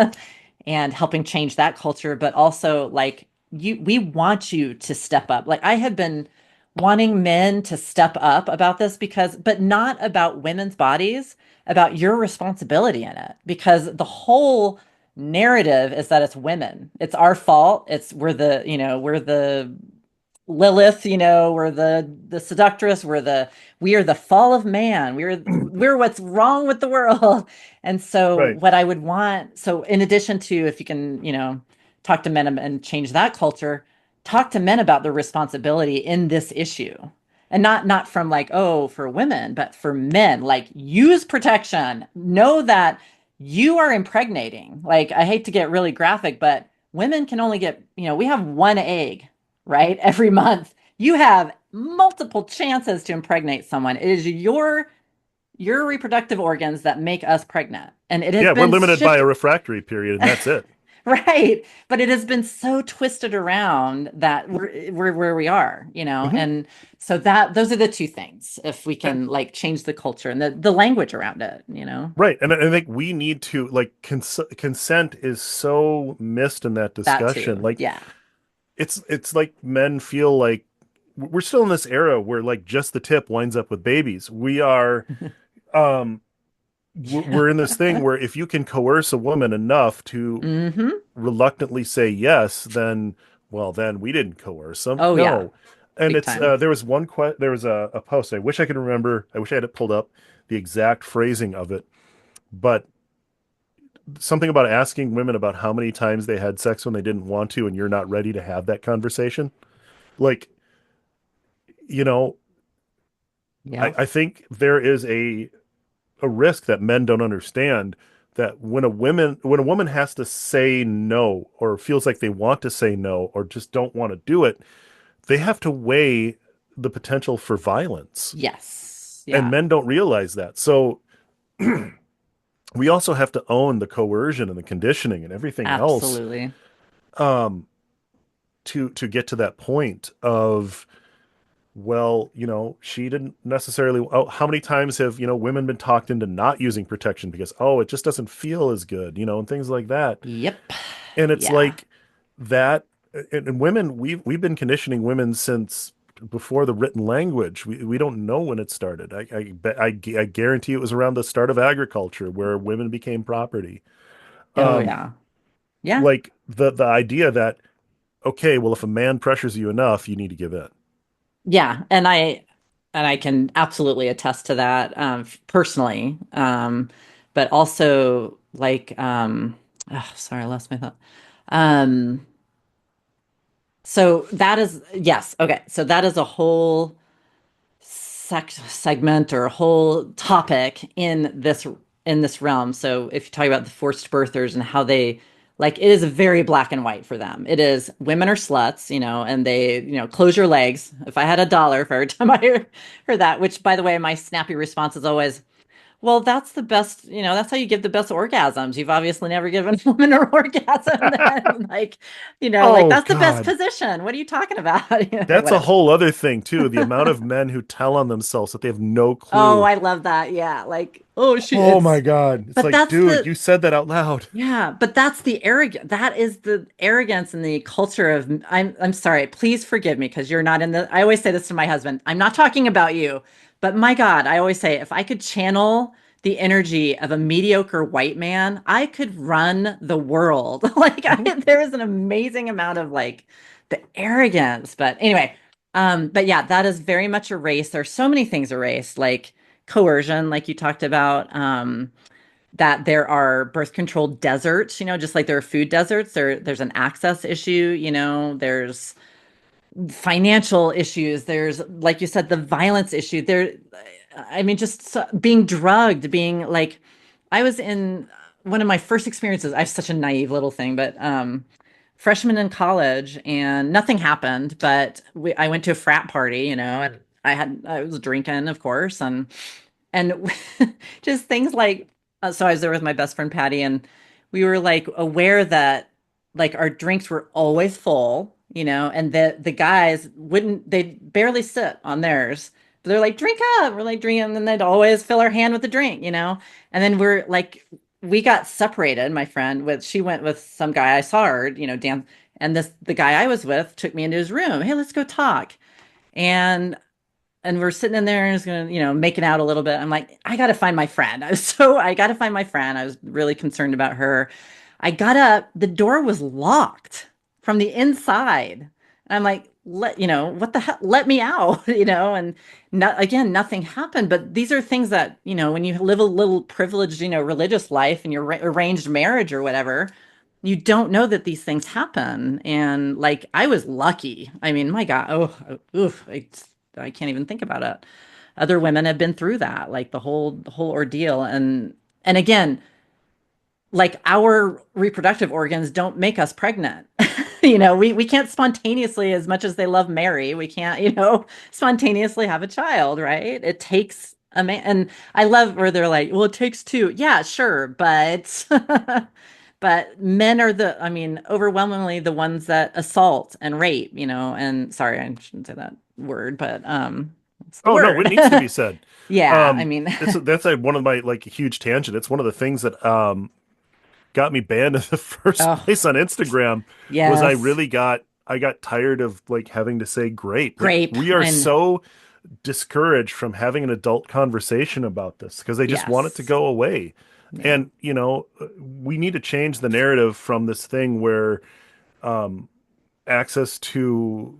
and helping change that culture, but also like we want you to step up. Like I have been wanting men to step up about this but not about women's bodies, about your responsibility in it, because the whole narrative is that it's women. It's our fault. We're the Lilith, we're the seductress, we are the fall of man. We're what's wrong with the world. And so Right. what I would want, so in addition to if you can, talk to men and change that culture, talk to men about their responsibility in this issue. And not from like, oh, for women, but for men, like use protection. Know that you are impregnating. Like I hate to get really graphic, but women can only get, we have one egg, right? Every month. You have multiple chances to impregnate someone. It is your reproductive organs that make us pregnant. And it has Yeah, we're been limited by a shifted. refractory period, and that's it. Right. But it has been so twisted around that we're where we are, Hmm. and so that those are the two things. If we And can like change the culture and the language around it. right, and I think we need to like consent is so missed in that That discussion. too. Like Yeah. it's like men feel like we're still in this era where like just the tip winds up with babies. We are um Yeah. we're in this thing where if you can coerce a woman enough to Hmm. reluctantly say yes, then well, then we didn't coerce them. Oh yeah. No. And Big it's time. there was there was a post. I wish I could remember. I wish I had it pulled up the exact phrasing of it, but something about asking women about how many times they had sex when they didn't want to and you're not ready to have that conversation. Like, you know, Yeah. I think there is a risk that men don't understand that when a woman has to say no or feels like they want to say no or just don't want to do it, they have to weigh the potential for violence. Yes. And Yeah. men don't realize that. So we also have to own the coercion and the conditioning and everything else Absolutely. um, to get to that point of well, she didn't necessarily. Oh, how many times have, women been talked into not using protection because, oh, it just doesn't feel as good, and things like that. Yep. And it's Yeah. like that. And women, we've been conditioning women since before the written language. We don't know when it started. I guarantee it was around the start of agriculture where women became property. Oh Um, yeah. Yeah. like the idea that okay, well, if a man pressures you enough, you need to give in. Yeah, and I can absolutely attest to that personally. But also like oh, sorry, I lost my thought. Um, so that is yes, okay. So that is a whole segment or a whole topic in this realm. So if you talk about the forced birthers and how they like it is very black and white for them. It is women are sluts, and they, close your legs. If I had a dollar for every time I heard that, which by the way, my snappy response is always, well, that's the best, that's how you give the best orgasms. You've obviously never given a woman an orgasm then. Like, like Oh that's the best God. position. What are you talking about? That's a Whatever. whole other thing too. The amount of men who tell on themselves that they have no Oh, clue. I love that. Yeah. Like, oh, Oh my God. It's but like, that's dude, the, you said that out loud. yeah, but that's the arrogant. That is the arrogance and the culture of, I'm sorry. Please forgive me because you're not in the, I always say this to my husband. I'm not talking about you, but my God, I always say if I could channel the energy of a mediocre white man, I could run the world. Like Mhm. there is an amazing amount of like the arrogance. But anyway, but yeah, that is very much erased. There's so many things erased, like coercion, like you talked about. That there are birth control deserts, just like there are food deserts, there's an access issue, there's financial issues, there's, like you said, the violence issue. There, I mean, just being drugged, being like, I was in one of my first experiences. I have such a naive little thing, but freshman in college, and nothing happened, but I went to a frat party, and I was drinking, of course, and just things like so I was there with my best friend Patty, and we were like aware that like our drinks were always full, and the guys wouldn't, they'd barely sit on theirs, but they're like, drink up, we're like drinking, and then they'd always fill our hand with the drink, and then we're like, we got separated. My friend, with she went with some guy, I saw her, dance, and the guy I was with took me into his room. Hey, let's go talk. And and we're sitting in there and it's gonna, making out a little bit. I'm like, I gotta find my friend. I gotta find my friend. I was really concerned about her. I got up, the door was locked from the inside. And I'm like, what the hell? Let me out, and not, again, nothing happened. But these are things that, when you live a little privileged, religious life and your arranged marriage or whatever, you don't know that these things happen. And like, I was lucky. I mean, my God, oh, oof, I can't even think about it. Other women have been through that, like the whole ordeal. And again, like our reproductive organs don't make us pregnant. We can't spontaneously, as much as they love Mary, we can't, spontaneously have a child, right? It takes a man. And I love where they're like, well, it takes two. Yeah, sure, but but men are I mean, overwhelmingly the ones that assault and rape, and sorry, I shouldn't say that word, but it's the Oh no, it word. needs to be said. Yeah, I Um, mean, that's like one of my like huge tangent. It's one of the things that got me banned in the first oh, place on Instagram was yes. I got tired of like having to say grape. Like Grape. we are And so discouraged from having an adult conversation about this because they just want it to yes. go away. Yeah. And we need to change the narrative from this thing where access to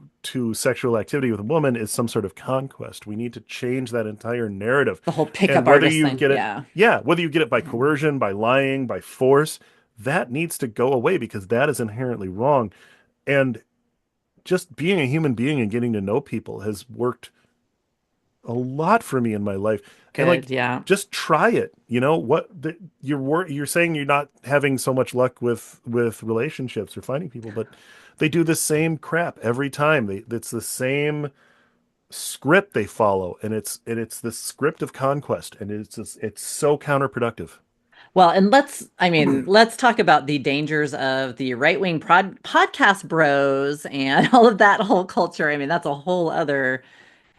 sexual activity with a woman is some sort of conquest. We need to change that entire narrative. The whole And pickup whether artist you thing. get it, Yeah. yeah, whether you get it by Yeah. coercion, by lying, by force, that needs to go away because that is inherently wrong. And just being a human being and getting to know people has worked a lot for me in my life. And like Good. Yeah. just try it. You know what you're saying you're not having so much luck with relationships or finding people, but they do the same crap every time. It's the same script they follow, and it's the script of conquest, and it's so counterproductive. Well, and I mean, let's talk about the dangers of the right-wing podcast bros and all of that whole culture. I mean, that's a whole other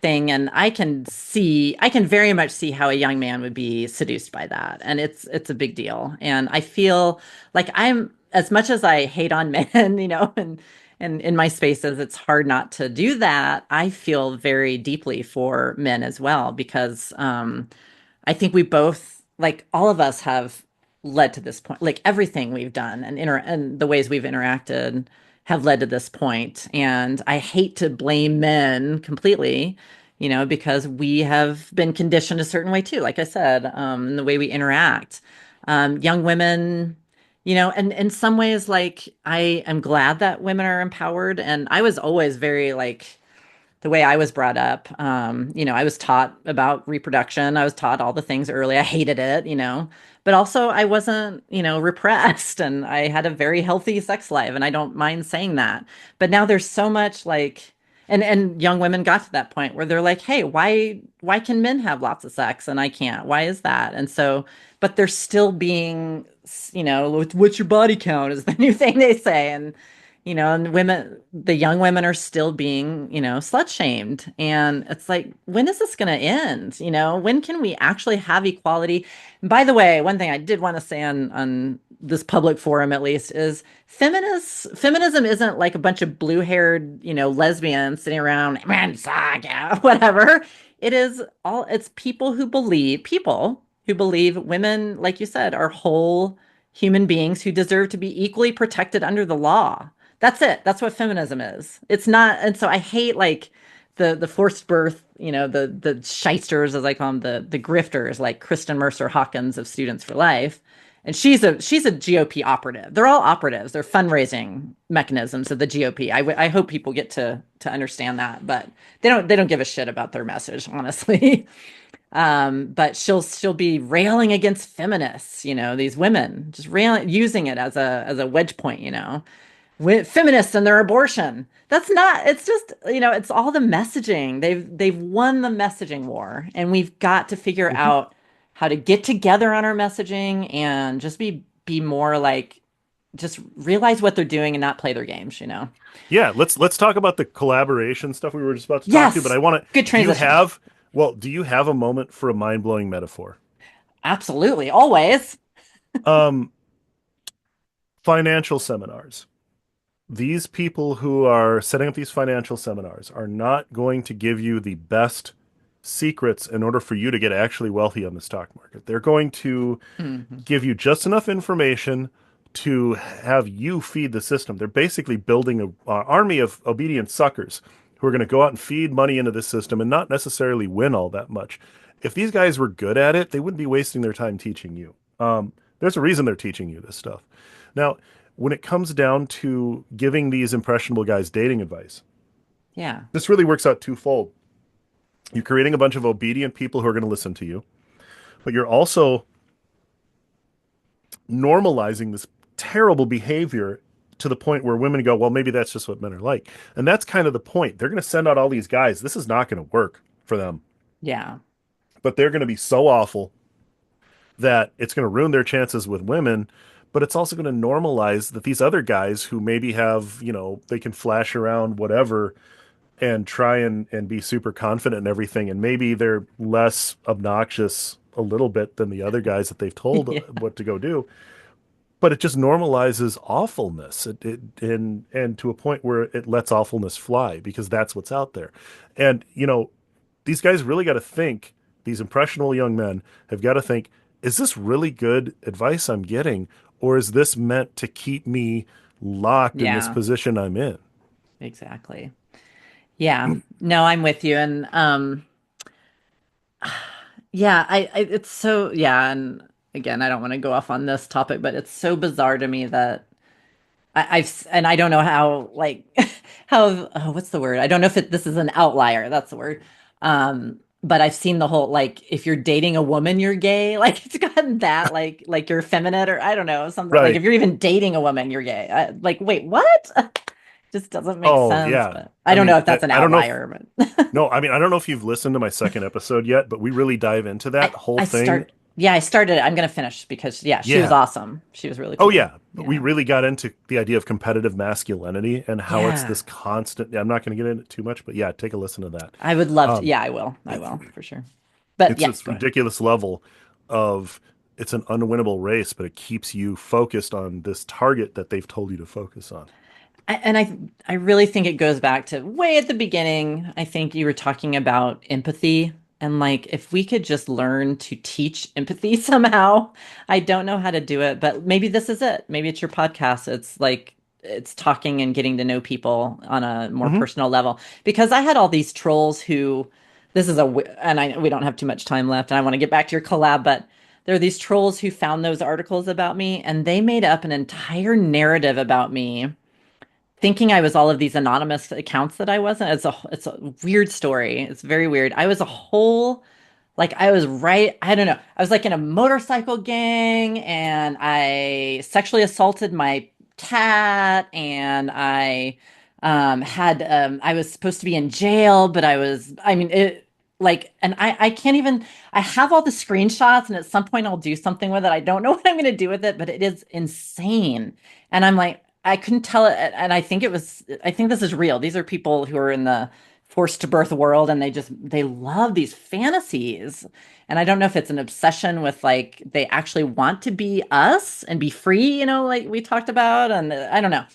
thing. And I can very much see how a young man would be seduced by that. And it's a big deal. And I feel like as much as I hate on men, and in my spaces, it's hard not to do that. I feel very deeply for men as well, because I think we both, like all of us have led to this point, like everything we've done and the ways we've interacted have led to this point. And I hate to blame men completely, because we have been conditioned a certain way too, like I said, in the way we interact. Young women, and in some ways, like I am glad that women are empowered. And I was always very like, the way I was brought up, I was taught about reproduction. I was taught all the things early. I hated it, but also I wasn't, repressed, and I had a very healthy sex life, and I don't mind saying that. But now there's so much like, and young women got to that point where they're like, hey, why can men have lots of sex and I can't? Why is that? And so, but they're still being, what's your body count is the new thing they say, and the young women are still being, slut shamed. And it's like, when is this going to end? When can we actually have equality? And by the way, one thing I did want to say on this public forum, at least, is feminism isn't like a bunch of blue-haired, lesbians sitting around, man, saga, whatever. It's people who believe women, like you said, are whole human beings who deserve to be equally protected under the law. That's it. That's what feminism is. It's not, and so I hate like the forced birth, the shysters, as I call them, the grifters, like Kristen Mercer Hawkins of Students for Life. And she's a GOP operative. They're all operatives. They're fundraising mechanisms of the GOP. I hope people get to understand that, but they don't give a shit about their message, honestly. But she'll be railing against feminists, these women, just railing, using it as a wedge point, with feminists and their abortion. That's not, it's just, it's all the messaging. They've won the messaging war, and we've got to figure Mhm. out how to get together on our messaging and just be more like, just realize what they're doing and not play their games. Yeah, let's talk about the collaboration stuff we were just about to talk to, but Yes, I want good to, transition. do you have a moment for a mind-blowing metaphor? Absolutely, always. Um, Financial seminars. These people who are setting up these financial seminars are not going to give you the best secrets in order for you to get actually wealthy on the stock market. They're going to Hmm. give you just enough information to have you feed the system. They're basically building an army of obedient suckers who are going to go out and feed money into the system and not necessarily win all that much. If these guys were good at it, they wouldn't be wasting their time teaching you. There's a reason they're teaching you this stuff. Now, when it comes down to giving these impressionable guys dating advice, Yeah, this really works out twofold. You're creating a bunch of obedient people who are going to listen to you, but you're also normalizing this terrible behavior to the point where women go, well, maybe that's just what men are like. And that's kind of the point. They're going to send out all these guys. This is not going to work for them, yeah, but they're going to be so awful that it's going to ruin their chances with women. But it's also going to normalize that these other guys who maybe have, they can flash around whatever and try and be super confident and everything. And maybe they're less obnoxious a little bit than the other guys that they've told yeah, what to go do. But it just normalizes awfulness and to a point where it lets awfulness fly because that's what's out there. And these guys really got to think, these impressionable young men have got to think, is this really good advice I'm getting, or is this meant to keep me locked in this yeah, position I'm in? exactly. Yeah, no, I'm with you. And yeah, it's so, yeah. And again, I don't want to go off on this topic, but it's so bizarre to me that and I don't know how, like, what's the word? I don't know if this is an outlier. That's the word. But I've seen the whole, like, if you're dating a woman, you're gay. Like, it's gotten that, like you're effeminate, or I don't know, something like Right. if you're even dating a woman, you're gay. Like, wait, what? Just doesn't make Oh, sense. yeah. But I I don't know mean, if that's an I don't know if, outlier, but no, I mean, I don't know if you've listened to my second episode yet, but we really dive into that whole I thing. start, yeah, I started. I'm gonna finish because yeah, she was Yeah. awesome. She was really Oh, cool. yeah. But we Yeah, really got into the idea of competitive masculinity and how it's yeah. this constant. I'm not going to get into it too much, but yeah, take a listen to that. I would love to. Um, Yeah, I will. I will for sure. But it's yeah, this go ahead. ridiculous level of it's an unwinnable race, but it keeps you focused on this target that they've told you to focus on. And I really think it goes back to way at the beginning. I think you were talking about empathy, and like if we could just learn to teach empathy somehow. I don't know how to do it, but maybe this is it. Maybe it's your podcast. It's like it's talking and getting to know people on a more Hmm. personal level. Because I had all these trolls who, this is a, and we don't have too much time left, and I want to get back to your collab, but there are these trolls who found those articles about me, and they made up an entire narrative about me, thinking I was all of these anonymous accounts that I wasn't. It's a weird story. It's very weird. I was a whole like I was right, I don't know. I was like in a motorcycle gang and I sexually assaulted my cat and I was supposed to be in jail, but I mean it like and I can't even I have all the screenshots and at some point I'll do something with it. I don't know what I'm going to do with it, but it is insane. And I'm like I couldn't tell it and I think this is real. These are people who are in the forced to birth world and they love these fantasies. And I don't know if it's an obsession with like they actually want to be us and be free, like we talked about. And I don't know.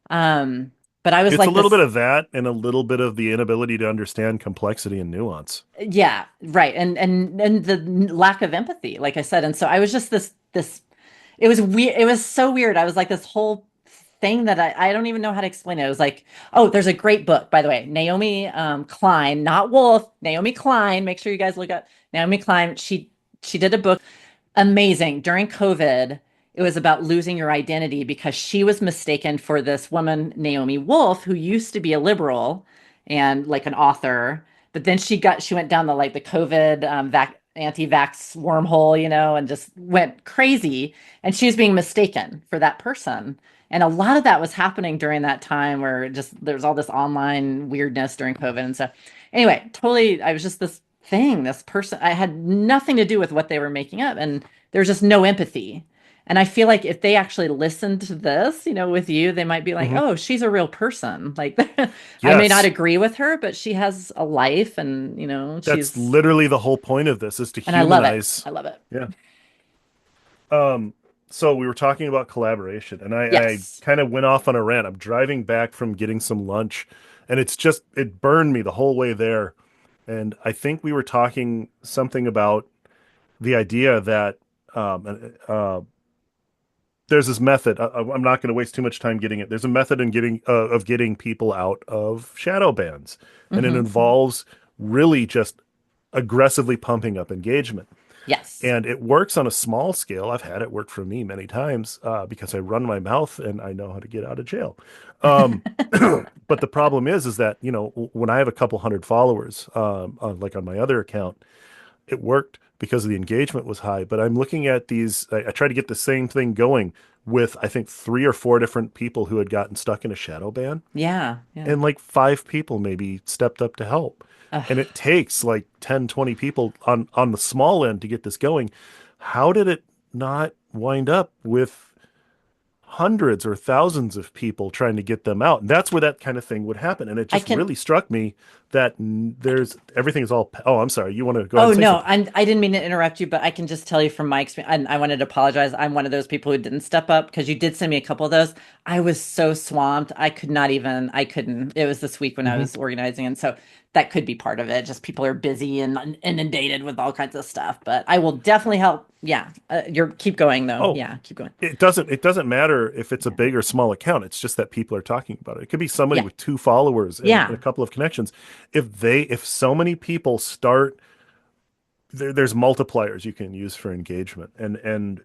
Um, but I was It's a like little bit this, of that and a little bit of the inability to understand complexity and nuance. yeah, right. And the lack of empathy, like I said. And so I was just this it was weird. It was so weird. I was like this whole thing that I don't even know how to explain it. It was like, oh, there's a great book, by the way. Naomi Klein, not Wolf, Naomi Klein. Make sure you guys look up Naomi Klein. She did a book amazing during COVID. It was about losing your identity because she was mistaken for this woman, Naomi Wolf, who used to be a liberal and like an author. But then she went down the COVID anti-vax wormhole, and just went crazy. And she was being mistaken for that person. And a lot of that was happening during that time where just there was all this online weirdness during COVID and stuff. Anyway, totally, I was just this person. I had nothing to do with what they were making up, and there's just no empathy. And I feel like if they actually listened to this, with you, they might be like, Hmm. "Oh, she's a real person." Like, I may not Yes, agree with her, but she has a life, and that's she's. literally the whole point of this is to And I love it. humanize. I love it. Yeah. Um, so we were talking about collaboration, and I Yes. kind of went off on a rant. I'm driving back from getting some lunch, and it burned me the whole way there. And I think we were talking something about the idea that there's this method. I'm not going to waste too much time getting it. There's a method in getting people out of shadow bans, and it Hmm. involves really just aggressively pumping up engagement. Yes. And it works on a small scale. I've had it work for me many times because I run my mouth and I know how to get out of jail. Um, but the problem is that when I have a couple hundred followers, like on my other account, it worked because the engagement was high. But I'm looking at these. I try to get the same thing going with I think 3 or 4 different people who had gotten stuck in a shadow ban, Yeah. Yeah. and like 5 people maybe stepped up to help. And Ugh. it takes like 10, 20 people on the small end to get this going. How did it not wind up with hundreds or thousands of people trying to get them out? And that's where that kind of thing would happen. And it I just can. really struck me that everything is all. Oh, I'm sorry. You want to go ahead Oh and say no, something? I didn't mean to interrupt you, but I can just tell you from my experience, and I wanted to apologize. I'm one of those people who didn't step up because you did send me a couple of those. I was so swamped. I couldn't. It was this week when I Hmm. was organizing, and so that could be part of it. Just people are busy and inundated with all kinds of stuff. But I will definitely help. Yeah, you're keep going though. Oh, Yeah, keep going. it doesn't matter if it's a Yeah, big or small account. It's just that people are talking about it. It could be somebody yeah, with 2 followers and a yeah, couple of connections. If so many people start, there's multipliers you can use for engagement, and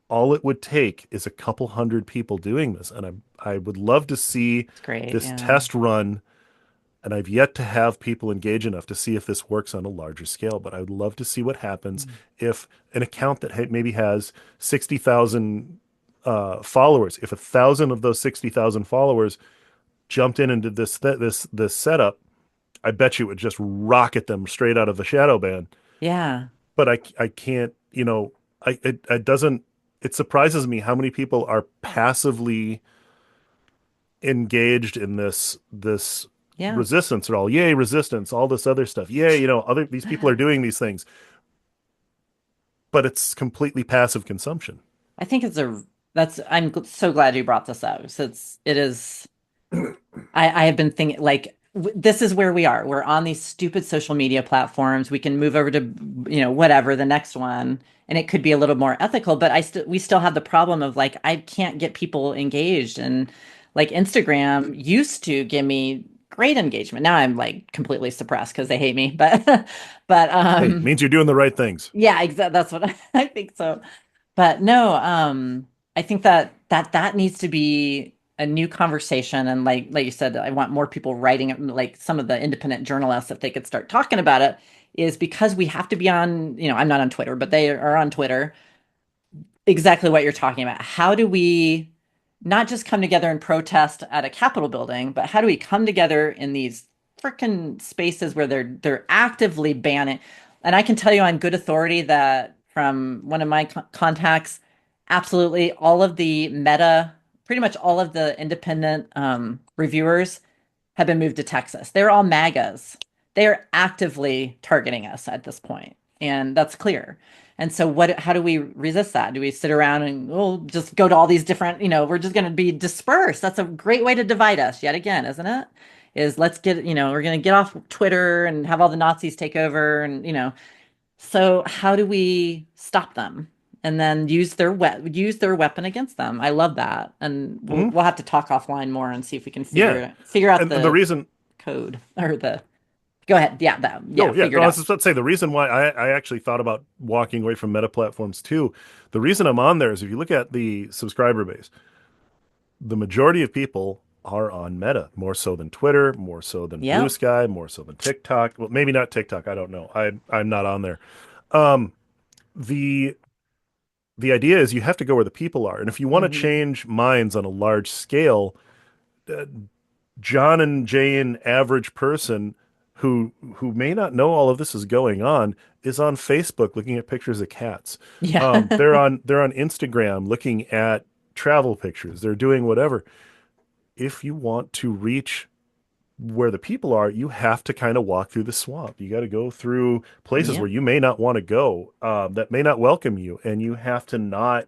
all it would take is a couple hundred people doing this. And I would love to see it's great. this Yeah. test run. And I've yet to have people engage enough to see if this works on a larger scale. But I would love to see what happens Mm. if an account that maybe has 60,000 followers, if 1,000 of those 60,000 followers jumped in and did this setup, I bet you it would just rocket them straight out of the shadow ban. Yeah, But I can't, it doesn't, it surprises me how many people are passively engaged in this yeah. resistance at all. Yay, resistance, all this other stuff. Yay, other these people are doing these things, but it's completely passive consumption. I think I'm so glad you brought this up. So it is. I have been thinking like this is where we are. We're on these stupid social media platforms. We can move over to, whatever the next one, and it could be a little more ethical. But we still have the problem of like I can't get people engaged, and like Instagram used to give me great engagement. Now I'm like completely suppressed because they hate me. But but Hey, means you're doing the right things. yeah, exactly. That's what I think so. But no, I think that needs to be a new conversation. And like you said, I want more people writing it, like some of the independent journalists, if they could start talking about it, is because we have to be on, I'm not on Twitter, but they are on Twitter. Exactly what you're talking about. How do we not just come together and protest at a Capitol building, but how do we come together in these freaking spaces where they're actively banning? And I can tell you on good authority that from one of my contacts, absolutely all of the meta, pretty much all of the independent reviewers have been moved to Texas. They're all MAGAs. They are actively targeting us at this point, and that's clear. And so how do we resist that? Do we sit around and just go to all these different, we're just going to be dispersed. That's a great way to divide us yet again, isn't it? Is let's get, we're going to get off Twitter and have all the Nazis take over and, so how do we stop them? And then use their weapon against them. I love that. And Hmm. we'll have to talk offline more and see if we can Yeah. figure out And the the reason, code or go ahead. Yeah, oh, yeah, figure no, it I was out. just about to say the reason why I actually thought about walking away from meta platforms too. The reason I'm on there is if you look at the subscriber base, the majority of people are on Meta, more so than Twitter, more so than Blue Yep. Sky, more so than TikTok. Well, maybe not TikTok. I don't know. I'm not on there. Um, the the idea is you have to go where the people are, and if you want to Hmm. change minds on a large scale, uh, John and Jane, average person who may not know all of this is going on, is on Facebook looking at pictures of cats. Yeah. They're on Instagram looking at travel pictures. They're doing whatever. If you want to reach where the people are, you have to kind of walk through the swamp. You got to go through places Yeah. where you may not want to go, that may not welcome you, and you have to not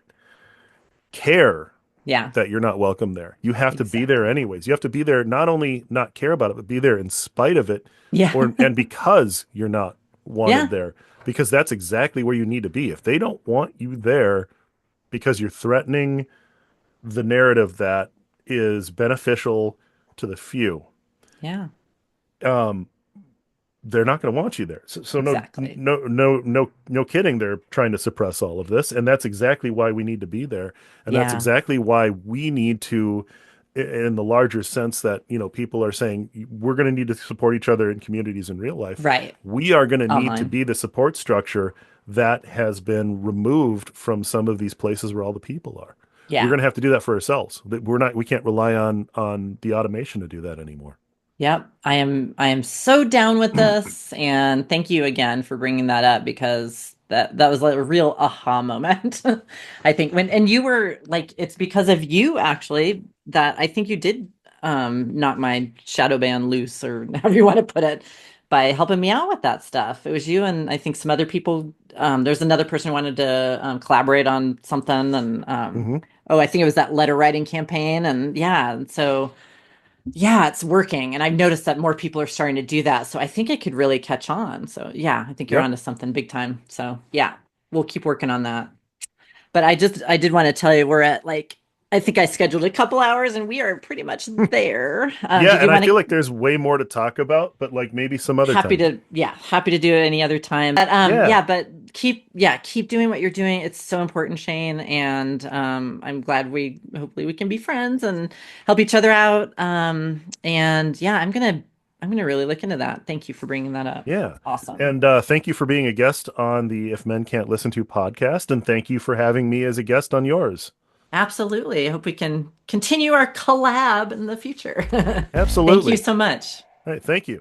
care Yeah. that you're not welcome there. You have to be there Exactly. anyways. You have to be there, not only not care about it, but be there in spite of it, Yeah. or and because you're not wanted Yeah. there. Because that's exactly where you need to be. If they don't want you there because you're threatening the narrative that is beneficial to the few, Yeah. um, they're not going to want you there. So no, Exactly. no kidding. They're trying to suppress all of this, and that's exactly why we need to be there, and that's Yeah. exactly why we need to, in the larger sense that people are saying we're going to need to support each other in communities in real life. Right. We are going to need to Online. be the support structure that has been removed from some of these places where all the people are. We're Yeah. going to have to do that for ourselves. We can't rely on the automation to do that anymore. Yep. I am so down with this, and thank you again for bringing that up because that was like a real aha moment. I think and you were like it's because of you actually that I think you did knock my shadow ban loose or however you want to put it by helping me out with that stuff. It was you and I think some other people. There's another person who wanted to collaborate on something, and Hmm. oh, I think it was that letter writing campaign, and yeah, and so. Yeah, it's working. And I've noticed that more people are starting to do that. So I think it could really catch on. So yeah, I think you're Yep. onto something big time. So yeah, we'll keep working on that. But I did want to tell you we're at like I think I scheduled a couple hours and we are pretty much there. Yeah, Did and you I want to feel like there's way more to talk about, but like maybe some other time. happy to do it any other time. But Yeah, yeah, but keep doing what you're doing. It's so important, Shane. And I'm glad we hopefully we can be friends and help each other out. And yeah, I'm gonna really look into that. Thank you for bringing that up. yeah. That's awesome. And thank you for being a guest on the If Men Can't Listen To podcast, and thank you for having me as a guest on yours. Absolutely. I hope we can continue our collab in the future. Thank you Absolutely. so much. All right, thank you.